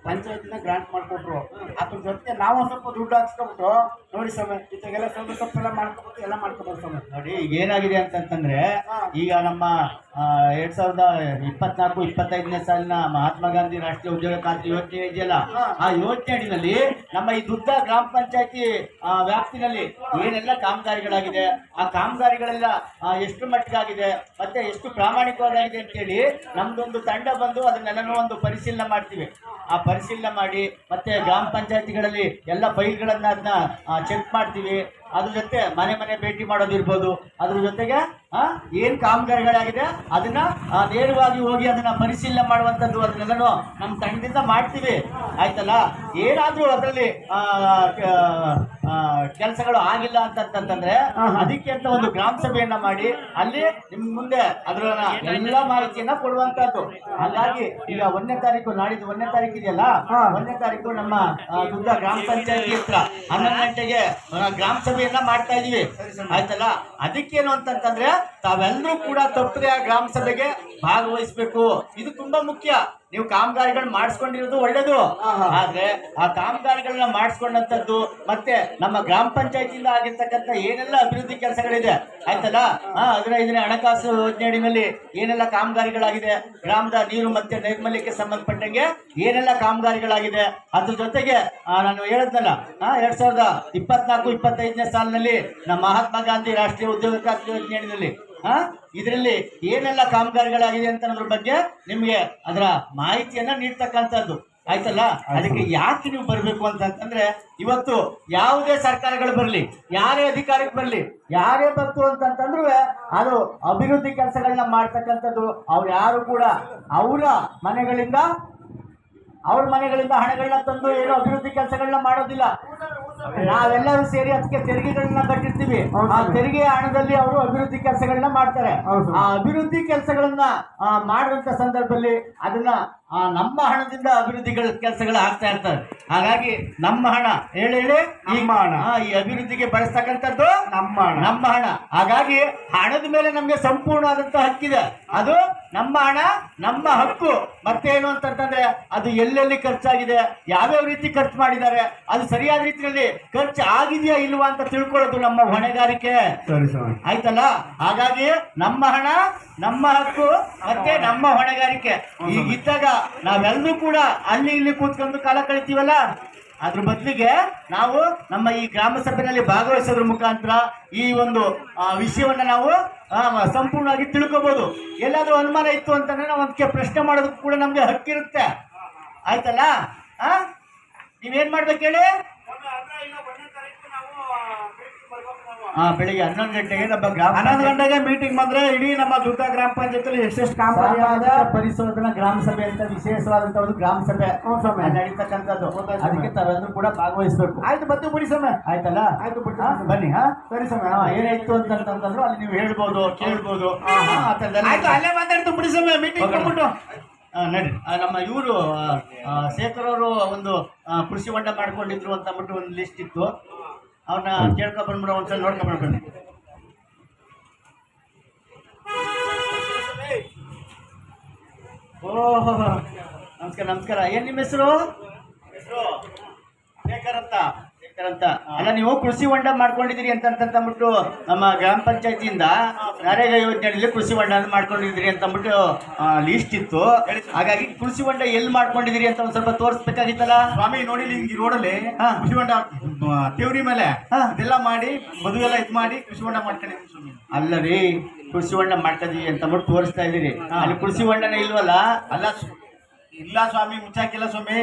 ಪಂಚಾಯತಿನ ಗ್ರಾಂಟ್ ಮಾಡ್ಕೊಟ್ರು. ಅದ್ರ ಜೊತೆಗೆ ನಾವು ಸ್ವಲ್ಪ ದುಡ್ಡು ಹಾಕ್ಸ್ಕೊಬಿಟ್ಟು ನೋಡಿ ಸಮಯ ಇತ್ತಾಗೆಲ್ಲ ಸ್ವಲ್ಪ ಎಲ್ಲ ಮಾಡ್ಕೊಬಿಟ್ಟು ಎಲ್ಲ ಮಾಡ್ಕೊಬೋದು ಸಮಯ. ನೋಡಿ ಈಗ ಏನಾಗಿದೆ ಅಂತಂತಂದ್ರೆ, ಈಗ ನಮ್ಮ 2024-25ನೇ ಸಾಲಿನ ಮಹಾತ್ಮ ಗಾಂಧಿ ರಾಷ್ಟ್ರೀಯ ಉದ್ಯೋಗ ಖಾತ್ರಿ ಯೋಜನೆ ಇದೆಯಲ್ಲ, ಆ ಯೋಜನೆ ಅಡಿನಲ್ಲಿ ನಮ್ಮ ಈ ದುದ್ದ ಗ್ರಾಮ ಪಂಚಾಯತಿ ವ್ಯಾಪ್ತಿನಲ್ಲಿ ಏನೆಲ್ಲ ಕಾಮಗಾರಿಗಳಾಗಿದೆ, ಆ ಕಾಮಗಾರಿಗಳೆಲ್ಲ ಎಷ್ಟು ಮಟ್ಟಿಗಾಗಿದೆ ಮತ್ತೆ ಎಷ್ಟು ಪ್ರಾಮಾಣಿಕವಾಗಿದೆ ಅಂತೇಳಿ ನಮ್ದೊಂದು ತಂಡ ಬಂದು ಅದನ್ನೆಲ್ಲನೂ ಒಂದು ಪರಿಶೀಲನೆ ಮಾಡ್ತೀವಿ. ಆ ಪರಿಶೀಲನೆ ಮಾಡಿ ಮತ್ತೆ ಗ್ರಾಮ ಪಂಚಾಯತಿಗಳಲ್ಲಿ ಎಲ್ಲ ಫೈಲ್ಗಳನ್ನ ಅದನ್ನ ಚೆಕ್ ಮಾಡ್ತೀವಿ. ಅದ್ರ ಜೊತೆ ಮನೆ ಮನೆ ಭೇಟಿ ಮಾಡೋದಿರ್ಬೋದು. ಅದ್ರ ಜೊತೆಗೆ ಏನು ಕಾಮಗಾರಿಗಳಾಗಿದೆ ಅದನ್ನ ನೇರವಾಗಿ ಹೋಗಿ ಅದನ್ನ ಪರಿಶೀಲನೆ ಮಾಡುವಂಥದ್ದು ಅದನ್ನೆಲ್ಲನೂ ನಮ್ಮ ತಂಡದಿಂದ ಮಾಡ್ತೀವಿ. ಆಯ್ತಲ್ಲ, ಏನಾದರೂ ಅದರಲ್ಲಿ ಕೆಲಸಗಳು ಆಗಿಲ್ಲ ಅಂತಂತಂದ್ರೆ ಅದಕ್ಕೆ ಅಂತ ಒಂದು ಗ್ರಾಮ ಸಭೆಯನ್ನ ಮಾಡಿ ಅಲ್ಲಿ ನಿಮ್ ಮುಂದೆ ಅದರ ಎಲ್ಲ ಮಾಹಿತಿಯನ್ನ ಕೊಡುವಂತದ್ದು. ಹಾಗಾಗಿ ಈಗ 1ನೇ ತಾರೀಕು, ನಾಡಿದ್ದು 1ನೇ ತಾರೀಕು ಇದೆಯಲ್ಲ, 1ನೇ ತಾರೀಕು ನಮ್ಮ ದುದ್ದ ಗ್ರಾಮ ಪಂಚಾಯತಿ ಹತ್ರ 11 ಗಂಟೆಗೆ ಗ್ರಾಮ ಸಭೆಯನ್ನ ಮಾಡ್ತಾ ಇದೀವಿ. ಆಯ್ತಲ್ಲ, ಅದಕ್ಕೇನು ಅಂತಂತಂದ್ರೆ ತಾವೆಲ್ಲರೂ ಕೂಡ ತಪ್ಪದೆ ಆ ಗ್ರಾಮ ಸಭೆಗೆ ಭಾಗವಹಿಸ್ಬೇಕು. ಇದು ತುಂಬಾ ಮುಖ್ಯ. ನೀವು ಕಾಮಗಾರಿಗಳನ್ನ ಮಾಡಿಸ್ಕೊಂಡಿರೋದು ಒಳ್ಳೇದು, ಆದ್ರೆ ಆ ಕಾಮಗಾರಿಗಳನ್ನ ಮಾಡಿಸ್ಕೊಂಡಂತದ್ದು ಮತ್ತೆ ನಮ್ಮ ಗ್ರಾಮ ಪಂಚಾಯತಿಯಿಂದ ಆಗಿರ್ತಕ್ಕಂಥ ಏನೆಲ್ಲ ಅಭಿವೃದ್ಧಿ ಕೆಲಸಗಳಿದೆ ಆಯ್ತಲ್ಲ, 15ನೇ ಹಣಕಾಸು ಯೋಜನೆ ಅಡಿನಲ್ಲಿ ಏನೆಲ್ಲ ಕಾಮಗಾರಿಗಳಾಗಿದೆ, ಗ್ರಾಮದ ನೀರು ಮತ್ತೆ ನೈರ್ಮಲ್ಯಕ್ಕೆ ಸಂಬಂಧಪಟ್ಟಂಗೆ ಏನೆಲ್ಲ ಕಾಮಗಾರಿಗಳಾಗಿದೆ, ಅದ್ರ ಜೊತೆಗೆ ನಾನು ಹೇಳಿದ್ನಲ್ಲ 2024-25ನೇ ಸಾಲಿನಲ್ಲಿ ನಮ್ಮ ಮಹಾತ್ಮ ಗಾಂಧಿ ರಾಷ್ಟ್ರೀಯ ಉದ್ಯೋಗ ಖಾತ್ರಿ ಯೋಜನೆ ಅಡಿನಲ್ಲಿ ಇದರಲ್ಲಿ ಏನೆಲ್ಲ ಕಾಮಗಾರಿಗಳಾಗಿದೆ ಅಂತ ಅನ್ನೋದ್ರ ಬಗ್ಗೆ ನಿಮ್ಗೆ ಅದರ ಮಾಹಿತಿಯನ್ನ ನೀಡ್ತಕ್ಕಂಥದ್ದು. ಆಯ್ತಲ್ಲ, ಅದಕ್ಕೆ ಯಾಕೆ ನೀವು ಬರಬೇಕು ಅಂತಂದ್ರೆ, ಇವತ್ತು ಯಾವುದೇ ಸರ್ಕಾರಗಳು ಬರಲಿ, ಯಾರೇ ಅಧಿಕಾರಕ್ಕೆ ಬರಲಿ, ಯಾರೇ ಬಂತು ಅಂತಂತಂದ್ರೂ ಅದು ಅಭಿವೃದ್ಧಿ ಕೆಲಸಗಳನ್ನ ಮಾಡ್ತಕ್ಕಂಥದ್ದು. ಅವ್ರು ಯಾರು ಕೂಡ ಅವ್ರ ಮನೆಗಳಿಂದ ಹಣಗಳನ್ನ ತಂದು ಏನೋ ಅಭಿವೃದ್ಧಿ ಕೆಲಸಗಳನ್ನ ಮಾಡೋದಿಲ್ಲ. ನಾವೆಲ್ಲರೂ ಸೇರಿ ಅದಕ್ಕೆ ತೆರಿಗೆಗಳನ್ನ ಕಟ್ಟಿರ್ತೀವಿ. ಆ ತೆರಿಗೆ ಹಣದಲ್ಲಿ ಅವರು ಅಭಿವೃದ್ಧಿ ಕೆಲಸಗಳನ್ನ ಮಾಡ್ತಾರೆ. ಆ ಅಭಿವೃದ್ಧಿ ಕೆಲಸಗಳನ್ನ ಮಾಡುವಂತ ಸಂದರ್ಭದಲ್ಲಿ ಅದನ್ನ ನಮ್ಮ ಹಣದಿಂದ ಅಭಿವೃದ್ಧಿ ಕೆಲಸಗಳು ಆಗ್ತಾ ಇರ್ತಾರೆ. ಹಾಗಾಗಿ ನಮ್ಮ ಹಣ ಹೇಳಿ ಈ ಅಭಿವೃದ್ಧಿಗೆ ಬಳಸ್ತಕ್ಕಂಥದ್ದು ನಮ್ಮ ಹಣ. ಹಾಗಾಗಿ ಹಣದ ಮೇಲೆ ನಮ್ಗೆ ಸಂಪೂರ್ಣವಾದಂತಹ ಹಕ್ಕಿದೆ. ಅದು ನಮ್ಮ ಹಣ, ನಮ್ಮ ಹಕ್ಕು. ಮತ್ತೇನು ಅಂತಂತಂದ್ರೆ ಅದು ಎಲ್ಲೆಲ್ಲಿ ಖರ್ಚಾಗಿದೆ, ಯಾವ್ಯಾವ ರೀತಿ ಖರ್ಚು ಮಾಡಿದ್ದಾರೆ, ಅದು ಸರಿಯಾದ ರೀತಿಯಲ್ಲಿ ಖರ್ಚು ಆಗಿದೆಯಾ ಇಲ್ವಾ ಅಂತ ತಿಳ್ಕೊಳ್ಳೋದು ನಮ್ಮ ಹೊಣೆಗಾರಿಕೆ. ಆಯ್ತಲ್ಲ, ಹಾಗಾಗಿ ನಮ್ಮ ಹಣ, ನಮ್ಮ ಹಕ್ಕು ಮತ್ತೆ ನಮ್ಮ ಹೊಣೆಗಾರಿಕೆ. ಈಗಿದ್ದಾಗ ನಾವೆಲ್ಲರೂ ಕೂಡ ಅಲ್ಲಿ ಇಲ್ಲಿ ಕೂತ್ಕೊಂಡು ಕಾಲ ಕಳಿತೀವಲ್ಲ, ಅದ್ರ ಬದಲಿಗೆ ನಾವು ನಮ್ಮ ಈ ಗ್ರಾಮ ಸಭೆಯಲ್ಲಿ ಭಾಗವಹಿಸೋದ್ರ ಮುಖಾಂತರ ಈ ಒಂದು ವಿಷಯವನ್ನ ನಾವು ಸಂಪೂರ್ಣವಾಗಿ ತಿಳ್ಕೋಬಹುದು. ಎಲ್ಲಾದ್ರೂ ಅನುಮಾನ ಇತ್ತು ಅಂತಂದ್ರೆ ನಾವು ಅದಕ್ಕೆ ಪ್ರಶ್ನೆ ಮಾಡೋದಕ್ಕೂ ಕೂಡ ನಮ್ಗೆ ಹಕ್ಕಿರುತ್ತೆ. ಆಯ್ತಲ್ಲ, ನೀವೇನ್ ಮಾಡ್ಬೇಕು ಹೇಳಿ? ಬೆಳಿಗ್ಗೆ 11 ಗಂಟೆಗೆ ನಮ್ಮ 11 ಗಂಟೆಗೆ ಮೀಟಿಂಗ್ ಬಂದ್ರೆ ಇಡೀ ನಮ್ಮ ದುದ್ದ ಗ್ರಾಮ ಪಂಚಾಯತ್ ಎಷ್ಟೆಷ್ಟು ಪರಿಶೋಧನಾ ಗ್ರಾಮ ಸಭೆ ಅಂತ ವಿಶೇಷವಾದಂತ ಒಂದು ಗ್ರಾಮ ಸಭೆ ನಡೀತಕ್ಕಂಥದ್ದು. ಅದಕ್ಕೆ ತಾವೆಲ್ಲರೂ ಕೂಡ ಭಾಗವಹಿಸಬೇಕು. ಆಯ್ತು, ಮತ್ತೆ ಬಿಡಿ ಸಮಯ. ಆಯ್ತಲ್ಲ, ಆಯ್ತು ಬನ್ನಿ. ಸರಿ ಸಮಯ. ಏನಾಯ್ತು ಅಂತಂತಂದ್ರು ಅಲ್ಲಿ ನೀವು ಹೇಳ್ಬೋದು, ಕೇಳ್ಬೋದು. ಆಯ್ತು, ಅಲ್ಲೇ ಮಾತಾಡ್ತು ಬಿಡಿ ಸಮಯ. ಮೀಟಿಂಗ್ ಬಂದ್ಬಿಟ್ಟು ನಡಿ. ನಮ್ಮ ಇವರು ಶೇಖರ್ ಅವರು ಒಂದು ಕೃಷಿ ಹೊಂಡ ಮಾಡ್ಕೊಂಡಿದ್ರು ಅಂತ ಅಂದ್ಬಿಟ್ಟು ಒಂದು ಲಿಸ್ಟ್ ಇತ್ತು. ಅವನ್ನ ಕೇಳ್ಕೊಂಡ್ ಬಂದ್ಬಿಡೋ, ಒಂದ್ಸಲ ನೋಡ್ಕೊಂಡ್ ಬನ್ನಿ. ಓಹೋ, ನಮಸ್ಕಾರ. ಏನ್ ನಿಮ್ಮ ಹೆಸರು? ಶೇಖರ್ ಅಂತ. ಅಂತ ಅಲ್ಲ, ನೀವು ಕೃಷಿ ಹೊಂಡ ಮಾಡ್ಕೊಂಡಿದ್ದೀರಿ ಅಂತಂದ್ಬಿಟ್ಟು ನಮ್ಮ ಗ್ರಾಮ ಪಂಚಾಯತಿಯಿಂದ ನರೇಗಾ ಯೋಜನೆಯಲ್ಲಿ ಕೃಷಿ ಹೊಂಡ ಮಾಡ್ಕೊಂಡಿದ್ದೀರಿ ಅಂತ ಅಂದ್ಬಿಟ್ಟು ಲೀಸ್ಟ್ ಇತ್ತು. ಹಾಗಾಗಿ ಕೃಷಿ ಹೊಂಡ ಎಲ್ಲಿ ಮಾಡ್ಕೊಂಡಿದ್ದೀರಿ ಅಂತ ಒಂದ್ ಸ್ವಲ್ಪ ತೋರಿಸ್ಬೇಕಾಗಿತ್ತಲ್ಲ ಸ್ವಾಮಿ. ನೋಡಿ ಈ ರೋಡಲ್ಲಿ ಕೃಷಿ ಹೊಂಡ ದೇವ್ರಿ ಮೇಲೆ ಇದೆಲ್ಲ ಮಾಡಿ ಮದುವೆಲ್ಲ ಇದು ಮಾಡಿ ಕೃಷಿ ಹೊಂಡ ಮಾಡ್ಕೊಂಡಿದ್ದೀನಿ ಸ್ವಾಮಿ. ಅಲ್ಲ ರೀ, ಕೃಷಿ ಹೊಂಡ ಮಾಡ್ಕೊಂಡಿದ್ದೀವಿ ಅಂತ ಅಂದ್ಬಿಟ್ಟು ತೋರಿಸ್ತಾ ಇದ್ದೀರಿ, ಅಲ್ಲಿ ಕೃಷಿ ಹೊಂಡನೇ ಇಲ್ವಲ್ಲ? ಅಲ್ಲ ಇಲ್ಲ ಸ್ವಾಮಿ, ಮುಚ್ಚಾಕಿಲ್ಲ ಸ್ವಾಮಿ.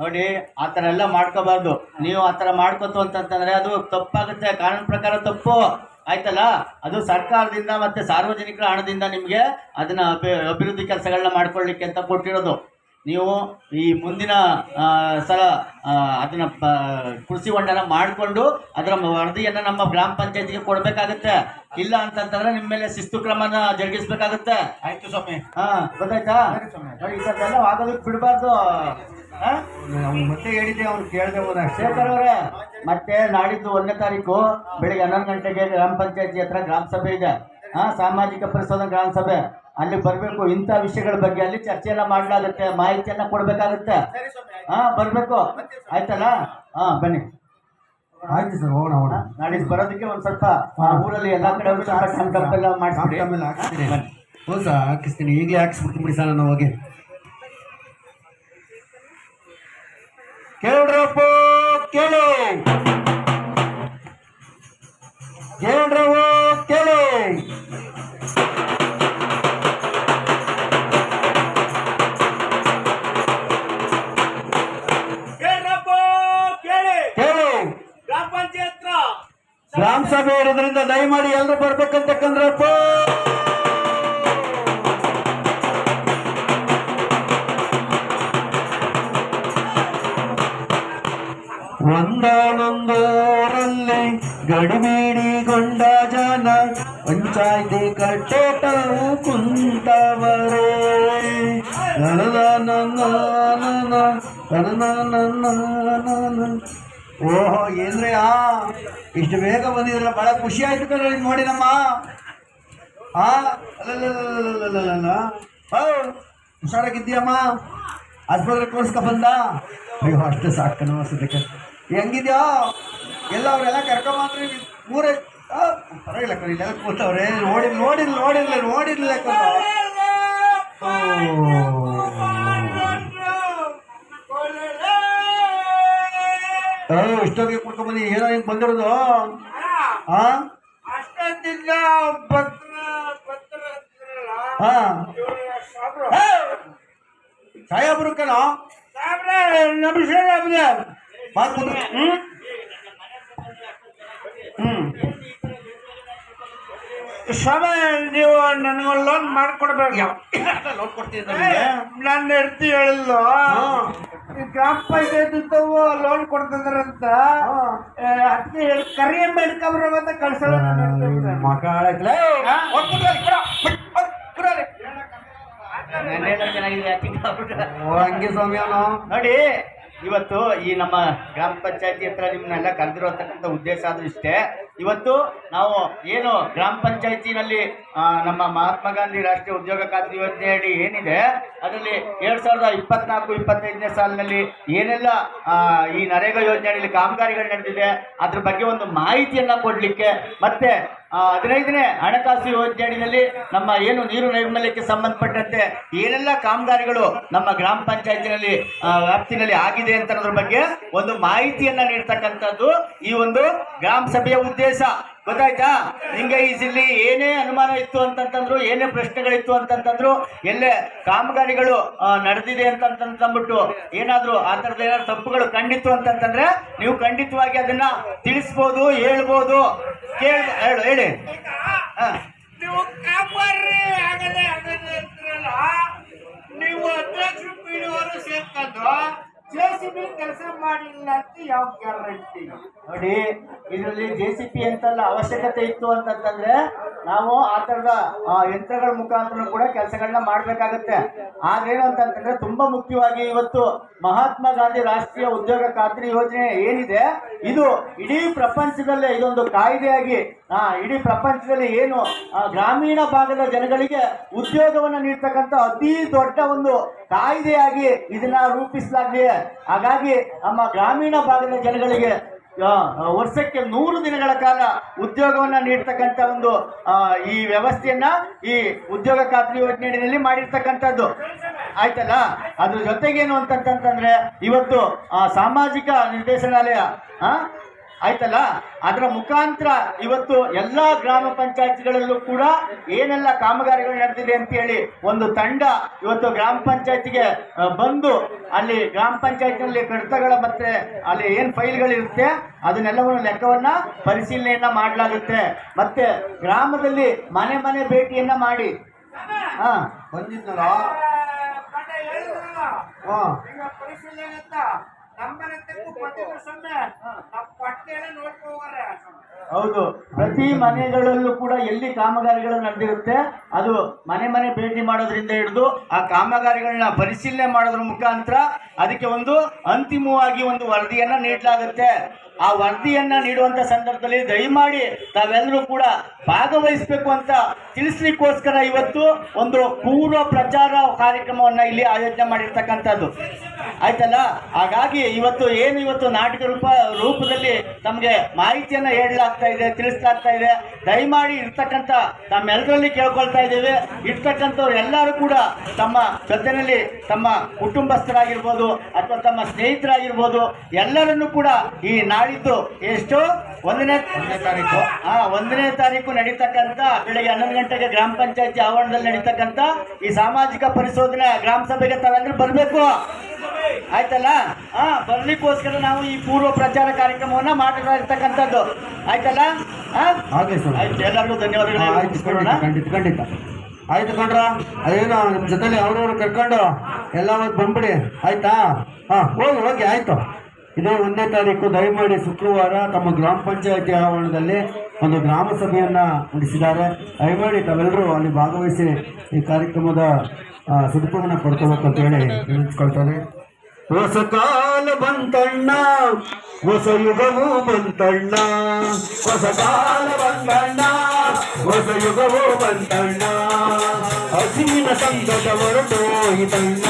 ನೋಡಿ, ಆತರ ಎಲ್ಲ ಮಾಡ್ಕೋಬಾರ್ದು. ನೀವು ಆತರ ಮಾಡ್ಕೋತು ಅಂತಂತಂದ್ರೆ ಅದು ತಪ್ಪಾಗುತ್ತೆ, ಕಾನೂನು ಪ್ರಕಾರ ತಪ್ಪು ಆಯ್ತಲ್ಲ. ಅದು ಸರ್ಕಾರದಿಂದ ಮತ್ತೆ ಸಾರ್ವಜನಿಕರ ಹಣದಿಂದ ನಿಮ್ಗೆ ಅದನ್ನ ಅಭಿವೃದ್ಧಿ ಕೆಲಸಗಳನ್ನ ಮಾಡ್ಕೊಳ್ಳಿಕ್ಕೆ ಅಂತ ಕೊಟ್ಟಿರೋದು. ನೀವು ಈ ಮುಂದಿನ ಸಲ ಅದನ್ನ ಕೃಷಿ ಹೊಂಡನ ಮಾಡಿಕೊಂಡು ಅದರ ವರದಿಯನ್ನು ನಮ್ಮ ಗ್ರಾಮ ಪಂಚಾಯತಿಗೆ ಕೊಡಬೇಕಾಗುತ್ತೆ. ಇಲ್ಲ ಅಂತಂತಂದ್ರೆ ನಿಮ್ಮ ಮೇಲೆ ಶಿಸ್ತು ಕ್ರಮನ ಜರುಗಿಸ್ಬೇಕಾಗುತ್ತೆ. ಆಯ್ತು ಸ್ವಾಮಿ. ಗೊತ್ತಾಯ್ತಾ? ನೋಡಿ, ಇದೆಲ್ಲ ಆಗೋದಕ್ಕೆ ಬಿಡಬಾರ್ದು. ಮತ್ತೆ ಹೇಳಿದ್ದೆ ಅವ್ರು ಕೇಳದೆ ಹೋದ ಶೇಖರ್ ಅವರೇ, ಮತ್ತೆ ನಾಡಿದ್ದು 1ನೇ ತಾರೀಕು ಬೆಳಿಗ್ಗೆ 11 ಗಂಟೆಗೆ ಗ್ರಾಮ ಪಂಚಾಯತಿ ಹತ್ರ ಗ್ರಾಮ ಸಭೆ ಇದೆ. ಸಾಮಾಜಿಕ ಪರಿಶೋಧನಾ ಗ್ರಾಮ ಸಭೆ, ಅಲ್ಲಿ ಬರಬೇಕು. ಇಂಥ ವಿಷಯಗಳ ಬಗ್ಗೆ ಅಲ್ಲಿ ಚರ್ಚೆಯನ್ನ ಮಾಡಲಾಗುತ್ತೆ, ಮಾಹಿತಿಯನ್ನ ಕೊಡ್ಬೇಕಾಗುತ್ತೆ. ಬರ್ಬೇಕು, ಆಯ್ತಲ್ಲ? ಬನ್ನಿ. ಆಯ್ತು ಸರ್, ಹೋಗೋಣ ಹೋಗೋಣ. ನಾಡಿದ್ದು ಬರೋದಕ್ಕೆ ಒಂದ್ ಸ್ವಲ್ಪ ಊರಲ್ಲಿ ಎಲ್ಲಾ ಕಡೆ ಎಲ್ಲ ಮಾಡ್ಬಿಡಿ. ಹಾಕ್ತೀನಿ, ಹೊಸ ಹಾಕಿಸ್ತೀನಿ, ಈಗಲೇ ಹಾಕಿಸ್ಬಿಡ್ತೀನಿ ಸರ್. ನಾನು ಹೋಗಿ ಕೇಳ್ರಪ್ಪ, ಕೇಳು ಕೇಳ್ರವ, ಕೇಳಿ. ಕೇಳು, ಗ್ರಾಮ ಸಭೆ ಇರೋದ್ರಿಂದ ದಯಮಾಡಿ ಎಲ್ಲರೂ ಬರ್ಬೇಕಂತಕ್ಕಂದ್ರಪ್ಪ. ಒಂದೊಂದೂರಲ್ಲಿ ಗಡಿಬಿಡಿಗೊಂಡ ಜನ ಪಂಚಾಯ್ತಿ ಕಟ್ಟೋಟವು ಕುಂತವರೇ. ಓಹೋ, ಏನ್ರಿ ಇಷ್ಟು ಬೇಗ ಬಂದಿದ್ರಲ್ಲ, ಬಹಳ ಖುಷಿ ಆಯ್ತು ಕಣ್ರಿ ನೋಡಿ ನಮ್ಮ. ಅಲ್ಲಲ್ಲ ಹುಷಾರಾಗಿದ್ದೀಯಮ್ಮ? ಆಸ್ಪತ್ರೆ ತೋರಿಸ್ಕೊ ಬಂದ? ಅಯ್ಯೋ, ಅಷ್ಟು ಸಾಕು ಅನ್ಸೋದಕ್ಕೆ. ಹೆಂಗಿದ್ಯಾ? ಎಲ್ಲ ಅವರೆಲ್ಲ ಕರ್ಕೊಂಬಂದ್ರಿ ಮೂರೇ? ಪರವಾಗಿಲ್ಲ ಕಣಿ, ಎಲ್ಲ ಕೂತವ್ರೆ. ನೋಡಿರ್ಲಿಲ್ಲ ಕಣ. ಇಷ್ಟೊತ್ತಿಗೆ ಕುಡ್ಕೊಂಬಂದಿ, ಏನೋ ಹಿಂಗೆ ಬಂದಿರೋದು? ಸಾಹೇಬ್ರು ಕಣ ಸ್ವಾಮಿ, ನೀವು ನನಗೊಂದು ಲೋನ್ ಮಾಡ್ಕೊಡ್ಬೇಕು. ಲೋನ್ ಕೊಡ್ತೀನಿ. ನನ್ನ ಹೆಂಡತಿ ಹೇಳಿದ್ಲು, ಗ್ರಾಮ ಪಂಚಾಯತ್ ಲೋನ್ ಕೊಡ್ತಿದ್ರಂತ. ಅದಕ್ಕೆ ಕರಿಯಮ್ಮ ಹಿಡ್ಕೊಂಡ್ರ ಅಂತ ಕಳ್ಸೋಣ. ಮಕ್ಕಳ ಹಂಗೆ ಸ್ವಾಮಿ ಅವನು. ನೋಡಿ, ಇವತ್ತು ಈ ನಮ್ಮ ಗ್ರಾಮ ಪಂಚಾಯತಿ ಹತ್ರ ನಿಮ್ಮನ್ನೆಲ್ಲ ಕರೆದಿರೋತಕ್ಕಂಥ ಉದ್ದೇಶ ಆದ್ರೂ ಇಷ್ಟೇ. ಇವತ್ತು ನಾವು ಏನು ಗ್ರಾಮ ಪಂಚಾಯತಿನಲ್ಲಿ ನಮ್ಮ ಮಹಾತ್ಮ ಗಾಂಧಿ ರಾಷ್ಟ್ರೀಯ ಉದ್ಯೋಗ ಖಾತ್ರಿ ಯೋಜನೆ ಅಡಿ ಏನಿದೆ, ಅದರಲ್ಲಿ 2024-25ನೇ ಸಾಲಿನಲ್ಲಿ ಏನೆಲ್ಲ ಈ ನರೇಗಾ ಯೋಜನೆಯಲ್ಲಿ ಕಾಮಗಾರಿಗಳು ನಡೆದಿದೆ ಅದ್ರ ಬಗ್ಗೆ ಒಂದು ಮಾಹಿತಿಯನ್ನ ಕೊಡ್ಲಿಕ್ಕೆ, ಮತ್ತೆ 15ನೇ ಹಣಕಾಸು ಯೋಜನೆಯಲ್ಲಿ ನಮ್ಮ ಏನು ನೀರು ನೈರ್ಮಲ್ಯಕ್ಕೆ ಸಂಬಂಧಪಟ್ಟಂತೆ ಏನೆಲ್ಲ ಕಾಮಗಾರಿಗಳು ನಮ್ಮ ಗ್ರಾಮ ಪಂಚಾಯತಿನಲ್ಲಿ ವ್ಯಾಪ್ತಿನಲ್ಲಿ ಆಗಿದೆ ಅಂತ ಅನ್ನೋದ್ರ ಬಗ್ಗೆ ಒಂದು ಮಾಹಿತಿಯನ್ನ ನೀಡ್ತಕ್ಕಂಥದ್ದು ಈ ಒಂದು ಗ್ರಾಮ ಸಭೆಯ ಉದ್ದೇಶ. ಗೊತ್ತಾಯ್ತಾ? ನಿಂಗೆ ಇಲ್ಲಿ ಏನೇ ಅನುಮಾನ ಇತ್ತು ಅಂತಂತಂದ್ರು, ಏನೇ ಪ್ರಶ್ನೆಗಳಿತ್ತು ಅಂತಂತಂದ್ರು, ಎಲ್ಲೇ ಕಾಮಗಾರಿಗಳು ನಡೆದಿದೆ ಅಂತಂತಂದ್ಬಿಟ್ಟು ಏನಾದ್ರು ಆ ಥರದ ಏನಾದ್ರು ತಪ್ಪುಗಳು ಕಂಡಿತ್ತು ಅಂತಂತಂದ್ರೆ ನೀವು ಖಂಡಿತವಾಗಿ ಅದನ್ನ ತಿಳಿಸ್ಬೋದು, ಹೇಳ್ಬೋದು. ಹೇಳಿ. ನೀವು ಕಾಪಾಡ್ರಿ, ಆಗದೆ ನೀವು ಅಧ್ಯಕ್ಷರು ಪೀಳಿಯವರು ಸೇರ್ಕೊಂಡು JCB ಕೆಲಸ ಮಾಡಿಲ್ಲ ಅಂತ ಗ್ಯಾರಂಟಿ ಯಾವ ಗ್ಯಾರಂಟಿ? ನೋಡಿ, ಇದರಲ್ಲಿ JCP ಅಂತಲ್ಲ ಅವಶ್ಯಕತೆ ಇತ್ತು ಅಂತಂತಂದ್ರೆ ನಾವು ಆ ತರದ ಯಂತ್ರಗಳ ಮುಖಾಂತರ ಕೂಡ ಕೆಲಸಗಳನ್ನ ಮಾಡ್ಬೇಕಾಗತ್ತೆ. ಆದ್ರೇನು ಅಂತಂತಂದ್ರೆ ತುಂಬಾ ಮುಖ್ಯವಾಗಿ ಇವತ್ತು ಮಹಾತ್ಮ ಗಾಂಧಿ ರಾಷ್ಟ್ರೀಯ ಉದ್ಯೋಗ ಖಾತ್ರಿ ಯೋಜನೆ ಏನಿದೆ, ಇದು ಇಡೀ ಪ್ರಪಂಚದಲ್ಲೇ ಇದೊಂದು ಕಾಯ್ದೆಯಾಗಿ ಇಡೀ ಪ್ರಪಂಚದಲ್ಲಿ ಏನು ಗ್ರಾಮೀಣ ಭಾಗದ ಜನಗಳಿಗೆ ಉದ್ಯೋಗವನ್ನು ನೀಡ್ತಕ್ಕಂಥ ಅತಿ ದೊಡ್ಡ ಒಂದು ಕಾಯ್ದೆಯಾಗಿ ಇದನ್ನ ರೂಪಿಸಲಾಗಿದೆ. ಹಾಗಾಗಿ ನಮ್ಮ ಗ್ರಾಮೀಣ ಭಾಗದ ಜನಗಳಿಗೆ ವರ್ಷಕ್ಕೆ 100 ದಿನಗಳ ಕಾಲ ಉದ್ಯೋಗವನ್ನ ನೀಡ್ತಕ್ಕಂಥ ಒಂದು ಈ ವ್ಯವಸ್ಥೆಯನ್ನ ಈ ಉದ್ಯೋಗ ಖಾತ್ರಿ ಯೋಜನೆಯಲ್ಲಿ ಮಾಡಿರ್ತಕ್ಕಂಥದ್ದು ಆಯ್ತಲ್ಲ. ಅದ್ರ ಜೊತೆಗೇನು ಅಂತಂತಂದ್ರೆ ಇವತ್ತು ಸಾಮಾಜಿಕ ನಿರ್ದೇಶನಾಲಯ ಆಯ್ತಲ್ಲ, ಅದರ ಮುಖಾಂತರ ಇವತ್ತು ಎಲ್ಲ ಗ್ರಾಮ ಪಂಚಾಯತ್ಗಳಲ್ಲೂ ಕೂಡ ಏನೆಲ್ಲ ಕಾಮಗಾರಿಗಳು ನಡೆದಿದೆ ಅಂತ ಹೇಳಿ ಒಂದು ತಂಡ ಇವತ್ತು ಗ್ರಾಮ ಪಂಚಾಯತಿಗೆ ಬಂದು ಅಲ್ಲಿ ಗ್ರಾಮ ಪಂಚಾಯತ್ನಲ್ಲಿ ಕಡತಗಳ ಮತ್ತೆ ಅಲ್ಲಿ ಏನು ಫೈಲ್ಗಳಿರುತ್ತೆ ಅದನ್ನೆಲ್ಲವನ್ನು ಲೆಕ್ಕವನ್ನ ಪರಿಶೀಲನೆಯನ್ನ ಮಾಡಲಾಗುತ್ತೆ. ಮತ್ತೆ ಗ್ರಾಮದಲ್ಲಿ ಮನೆ ಮನೆ ಭೇಟಿಯನ್ನ ಮಾಡಿ ಬಂದಿದ್ನಲ್ಲ ಪರಿಶೀಲನೆ ಅಂತ ನಮ್ಮನೆ ತಪ್ಪು ಬಂದಿದ್ರು ಸೊನ್ನೆ ಪಟ್ಟೆ ನೋಡ್ಕೊ ಹೋಗಾರೆ. ಹೌದು, ಪ್ರತಿ ಮನೆಗಳಲ್ಲೂ ಕೂಡ ಎಲ್ಲಿ ಕಾಮಗಾರಿಗಳು ನಡೆದಿರುತ್ತೆ ಅದು ಮನೆ ಮನೆ ಭೇಟಿ ಮಾಡೋದ್ರಿಂದ ಹಿಡಿದು ಆ ಕಾಮಗಾರಿಗಳನ್ನ ಪರಿಶೀಲನೆ ಮಾಡೋದ್ರ ಮುಖಾಂತರ ಅದಕ್ಕೆ ಒಂದು ಅಂತಿಮವಾಗಿ ಒಂದು ವರದಿಯನ್ನ ನೀಡಲಾಗುತ್ತೆ. ಆ ವರದಿಯನ್ನ ನೀಡುವಂತ ಸಂದರ್ಭದಲ್ಲಿ ದಯಮಾಡಿ ತಾವೆಲ್ಲರೂ ಕೂಡ ಭಾಗವಹಿಸಬೇಕು ಅಂತ ತಿಳಿಸ್ಲಿಕ್ಕೋಸ್ಕರ ಇವತ್ತು ಒಂದು ಪೂರ್ವ ಪ್ರಚಾರ ಕಾರ್ಯಕ್ರಮವನ್ನ ಇಲ್ಲಿ ಆಯೋಜನೆ ಮಾಡಿರ್ತಕ್ಕಂಥದ್ದು ಆಯ್ತಲ್ಲ. ಹಾಗಾಗಿ ಇವತ್ತು ನಾಟಕ ರೂಪದಲ್ಲಿ ತಮಗೆ ಮಾಹಿತಿಯನ್ನ ಹೇಳಲಾಗ್ತಾ ಇದೆ, ತಿಳಿಸಲಾಗ್ತಾ ಇದೆ. ದಯಮಾಡಿ ಇರ್ತಕ್ಕಂಥ ತಮ್ಮೆಲ್ಲರಲ್ಲಿ ಕೇಳ್ಕೊಳ್ತಾ ಇದ್ದೇವೆ, ಇರ್ತಕ್ಕಂಥವ್ರು ಎಲ್ಲರೂ ಕೂಡ ತಮ್ಮ ಜೊತೆಯಲ್ಲಿ ತಮ್ಮ ಕುಟುಂಬಸ್ಥರಾಗಿರ್ಬೋದು ಅಥವಾ ತಮ್ಮ ಸ್ನೇಹಿತರಾಗಿರ್ಬೋದು ಎಲ್ಲರನ್ನೂ ಕೂಡ ಈ ನಾಡಿದ್ದು ಎಷ್ಟು 1ನೇ ತಾರೀಕು 1ನೇ ತಾರೀಕು ನಡೀತಕ್ಕಂಥ ಬೆಳಗ್ಗೆ 11 ಗಂಟೆಗೆ ಗ್ರಾಮ ಪಂಚಾಯತಿ ಆವರಣದಲ್ಲಿ ನಡೀತಕ್ಕಂಥ ಈ ಸಾಮಾಜಿಕ ಪರಿಶೋಧನೆ ಗ್ರಾಮ ಸಭೆಗೆ ತಾವೆಲ್ಲರೂ ಬರಬೇಕು ಆಯ್ತಲ್ಲ. ಬರ್ಲಿಕ್ಕೋಸ್ಕರ ನಾವು ಈ ಪೂರ್ವ ಪ್ರಚಾರ ಕಾರ್ಯಕ್ರಮವನ್ನ ಮಾಡ್ತಾ ಇರ್ತಕ್ಕಂಥದ್ದು ಆಯ್ತಲ್ಲ. ಆಯ್ತು, ಎಲ್ಲರಿಗೂ ಧನ್ಯವಾದಗಳು. ಖಂಡಿತ ಆಯ್ತು ಕಣ್ರ. ಅದೇನೋ ನಿಮ್ಮ ಜೊತೆಲಿ ಅವ್ರವ್ರು ಕರ್ಕೊಂಡು ಎಲ್ಲ ಬಂದ್ಬಿಡಿ ಆಯ್ತಾ. ಹೋಗಿ ಆಯ್ತು. ಇದೇ 1ನೇ ತಾರೀಕು ದಯಮಾಡಿ ಶುಕ್ರವಾರ ತಮ್ಮ ಗ್ರಾಮ ಪಂಚಾಯತಿ ಆವರಣದಲ್ಲಿ ಒಂದು ಗ್ರಾಮ ಸಭೆಯನ್ನ ನಡೆಸಿದ್ದಾರೆ. ದಯಮಾಡಿ ತಾವೆಲ್ಲರೂ ಅಲ್ಲಿ ಭಾಗವಹಿಸಿ ಈ ಕಾರ್ಯಕ್ರಮದ ಸದುಪಯೋಗನ ಪಡ್ಕೋಬೇಕು ಅಂತ ಹೇಳಿ ತಿಳಿಸ್ಕೊಳ್ತಾರೆ. ಹೊಸ ಕಾಲ ಬಂತಣ್ಣ, ಹೊಸ ಯುಗವೂ ಬಂತಣ್ಣ, ಹೊಸ ಕಾಲ ಬಂತಣ್ಣ, ಹೊಸ ಯುಗವೂ ಬಂತಣ್ಣ, ಹಸಿವಿನ ಸಂಕಟ ಹೊರಟೋಯಿತಣ್ಣ,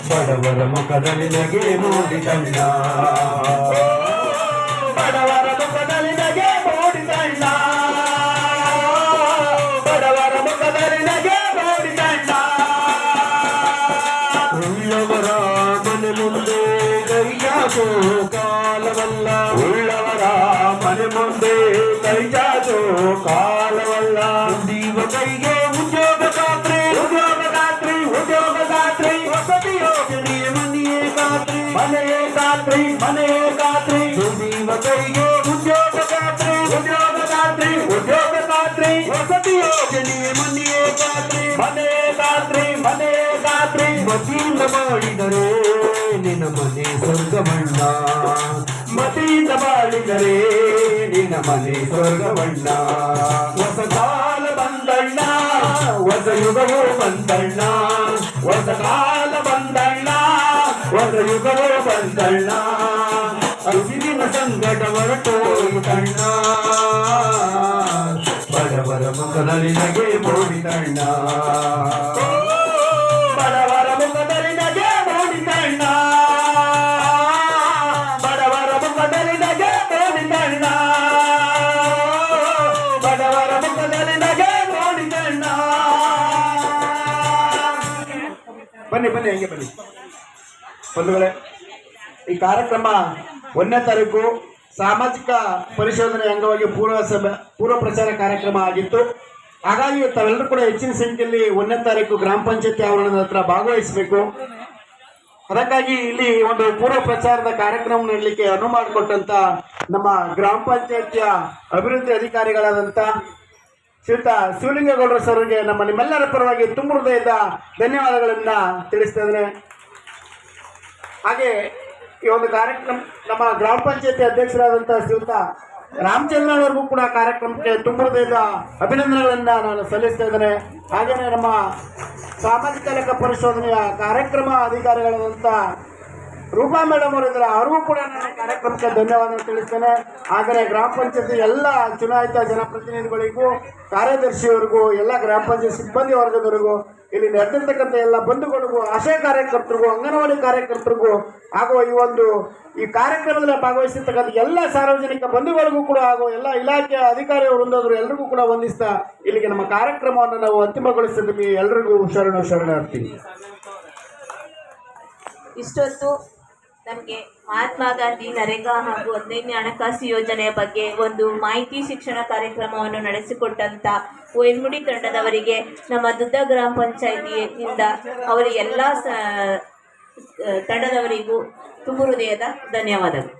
ಬಡವರ ಮುಖದಲ್ಲಿ ನಗೆ ಮೂಡಿತಣ್ಣ, ಬಡವರ ಮುಖದಲ್ಲಿ ನಗೆ ಮೂಡಿತಣ್ಣ, ಬಡವರ ಮುಖದಲ್ಲಿ ನಗೆ ಮೂಡಿತಣ್ಣ. ಉಳ್ಳವರ ಮನೆ ಮುಂದೆ ಕೈಯಾಚೋ ಕಾಲವಲ್ಲ, ಉಳ್ಳವರ ಮನೆ ಮುಂದೆ ಕೈಯಾಚೋ ಕಾಲವಲ್ಲ, ಜೀವ ಕೈಗೆ ಉದ್ಯೋಗ ಖಾತ್ರಿ, ಉದ್ಯೋಗ ಖಾತ್ರಿ, ಉದ್ಯೋಗ ಖಾತ್ರಿ, ವಸತಿ ಯೋಜನೆಯ ಮನೆಯೇ ಖಾತ್ರಿ, ಮನೆಯೇ ಖಾತ್ರಿ, ಮನೆಯೇ ಖಾತ್ರಿ, ಜೀವ ಕೈಗೆ ಉದ್ಯೋಗ ಖಾತ್ರಿ, ಉದ್ಯೋಗ ಖಾತ್ರಿ, ಉದ್ಯೋಗ ಖಾತ್ರಿ, ವಸತಿ ಯೋಜನೆಯ ಮನೆಯೇ ಖಾತ್ರಿ, ಮನೆಯೇ ಖಾತ್ರಿ, ಮನೆಯೇ ಖಾತ್ರಿ. ಮತಿಯಿಂದ ಮಾಡಿದರೆ ನಿನ್ನ ಮನೆ ಸ್ವರ್ಗವಣ್ಣ, ಮತಿಯಿಂದ ಮಾಡಿದರೆ ನಿನ್ನ ಮನೆ ಸ್ವರ್ಗವಣ್ಣ. ಹೊಸ ಕಾಲ ಬಂದಣ್ಣ, ಹೊಸ ಯುಗವೂ ಬಂದಣ್ಣ, ಹೊಸ ಕಾಲ ಬಂದಣ್ಣ, ಹೊಸ ಯುಗವೂ ಬಂದಣ್ಣ, ಹಸಿರಿನ ಸಂಕಟ ಹೊರಟೋಯಿತಣ್ಣ, ಬಡವರ ಮುಖದಲ್ಲಿ ನಗೆ ಮೂಡಿತಣ್ಣ, ಬಡವರ ಮುಖದಲ್ಲಿ ನಗೆ ಮೂಡಿತಣ್ಣ, ಬಡವರ ಮುಖದಲ್ಲಿ ನಗೆ ಮೂಡಿತಣ್ಣ, ಬಡವರ ಮುಖದಲ್ಲಿ ನಗೆ ಮೂಡಿತಣ್ಣ. ಬನ್ನಿ ಹಂಗೆ ಬನ್ನಿ ಬಂಧುಗಳೇ. ಈ ಕಾರ್ಯಕ್ರಮ 1ನೇ ತಾರೀಕು ಸಾಮಾಜಿಕ ಪರಿಶೋಧನೆ ಅಂಗವಾಗಿ ಪೂರ್ವ ಪ್ರಚಾರ ಕಾರ್ಯಕ್ರಮ ಆಗಿತ್ತು. ಹಾಗಾಗಿ ತಾವೆಲ್ಲರೂ ಕೂಡ ಹೆಚ್ಚಿನ ಸಂಖ್ಯೆಯಲ್ಲಿ 1ನೇ ತಾರೀಕು ಗ್ರಾಮ ಪಂಚಾಯತಿ ಆವರಣದ ಹತ್ರ ಭಾಗವಹಿಸಬೇಕು. ಅದಕ್ಕಾಗಿ ಇಲ್ಲಿ ಒಂದು ಪೂರ್ವ ಪ್ರಚಾರದ ಕಾರ್ಯಕ್ರಮ ನೀಡಲಿಕ್ಕೆ ಅನುವು ಮಾಡಿಕೊಟ್ಟಂತ ನಮ್ಮ ಗ್ರಾಮ ಪಂಚಾಯತಿಯ ಅಭಿವೃದ್ಧಿ ಅಧಿಕಾರಿಗಳಾದಂಥ ಶ್ರೀಯುತ ಶಿವಲಿಂಗೇಗೌಡರ ಸರ್ಗೆ ನಿಮ್ಮೆಲ್ಲರ ಪರವಾಗಿ ತುಂಬ ಹೃದಯದ ಧನ್ಯವಾದಗಳನ್ನ ತಿಳಿಸ್ತಾ ಇದ್ದೇನೆ. ಹಾಗೆ ಈ ಒಂದು ಕಾರ್ಯಕ್ರಮ ನಮ್ಮ ಗ್ರಾಮ ಪಂಚಾಯತಿ ಅಧ್ಯಕ್ಷರಾದಂಥ ಶ್ರೀಯುತ ರಾಮಚಂದ್ರನವರಿಗೂ ಕೂಡ ಕಾರ್ಯಕ್ರಮಕ್ಕೆ ತುಂಬ ಹೃದಯದ ಅಭಿನಂದನೆಗಳನ್ನು ನಾನು ಸಲ್ಲಿಸ್ತಾ ಇದ್ದೇನೆ. ಹಾಗೆಯೇ ನಮ್ಮ ಸಾಮಾಜಿಕ ಲೆಕ್ಕ ಪರಿಶೋಧನೆಯ ಕಾರ್ಯಕ್ರಮ ಅಧಿಕಾರಿಗಳಾದಂಥ ರೂಪಾ ಮೇಡಮ್ ಅವರಿದ್ದಾರೆ, ಅವ್ರಿಗೂ ಕೂಡ ನಾನು ಕಾರ್ಯಕ್ರಮಕ್ಕೆ ಧನ್ಯವಾದ ತಿಳಿಸ್ತೇನೆ. ಹಾಗೆಯೇ ಗ್ರಾಮ ಪಂಚಾಯತಿ ಎಲ್ಲ ಚುನಾಯಿತ ಜನಪ್ರತಿನಿಧಿಗಳಿಗೂ, ಕಾರ್ಯದರ್ಶಿಯವರಿಗೂ, ಎಲ್ಲ ಗ್ರಾಮ ಪಂಚಾಯತ್ ಸಿಬ್ಬಂದಿ ವರ್ಗದವರಿಗೂ, ಇಲ್ಲಿ ನಡೆದಿರ್ತಕ್ಕಂಥ ಎಲ್ಲ ಬಂಧುಗಳಿಗೂ, ಆಶಾ ಕಾರ್ಯಕರ್ತರಿಗೂ, ಅಂಗನವಾಡಿ ಕಾರ್ಯಕರ್ತರಿಗೂ ಹಾಗೂ ಈ ಕಾರ್ಯಕ್ರಮದಲ್ಲಿ ಭಾಗವಹಿಸಿರ್ತಕ್ಕಂಥ ಎಲ್ಲ ಸಾರ್ವಜನಿಕ ಬಂಧುಗಳಿಗೂ ಕೂಡ ಹಾಗೂ ಎಲ್ಲ ಇಲಾಖೆಯ ಅಧಿಕಾರಿ ವೃಂದದರು ಎಲ್ಲರಿಗೂ ಕೂಡ ವಂದಿಸ್ತಾ ಇಲ್ಲಿಗೆ ನಮ್ಮ ಕಾರ್ಯಕ್ರಮವನ್ನು ನಾವು ಅಂತಿಮಗೊಳಿಸಿದ್ವಿ. ಎಲ್ಲರಿಗೂ ಶರಣಾರ್ಥಿ. ಇಷ್ಟೊತ್ತು ನಮಗೆ ಮಹಾತ್ಮ ಗಾಂಧಿ ನರೇಗಾ ಹಾಗೂ 15ನೇ ಹಣಕಾಸು ಯೋಜನೆಯ ಬಗ್ಗೆ ಒಂದು ಮಾಹಿತಿ ಶಿಕ್ಷಣ ಕಾರ್ಯಕ್ರಮವನ್ನು ನಡೆಸಿಕೊಟ್ಟಂಥ ಒಯ್ನ್ಮುಡಿ ತಂಡದವರಿಗೆ ನಮ್ಮ ದುದ್ದ ಗ್ರಾಮ ಪಂಚಾಯಿತಿಯಿಂದ ಅವರ ಎಲ್ಲ ತಂಡದವರಿಗೂ ತುಂಬ ಹೃದಯದ ಧನ್ಯವಾದಗಳು.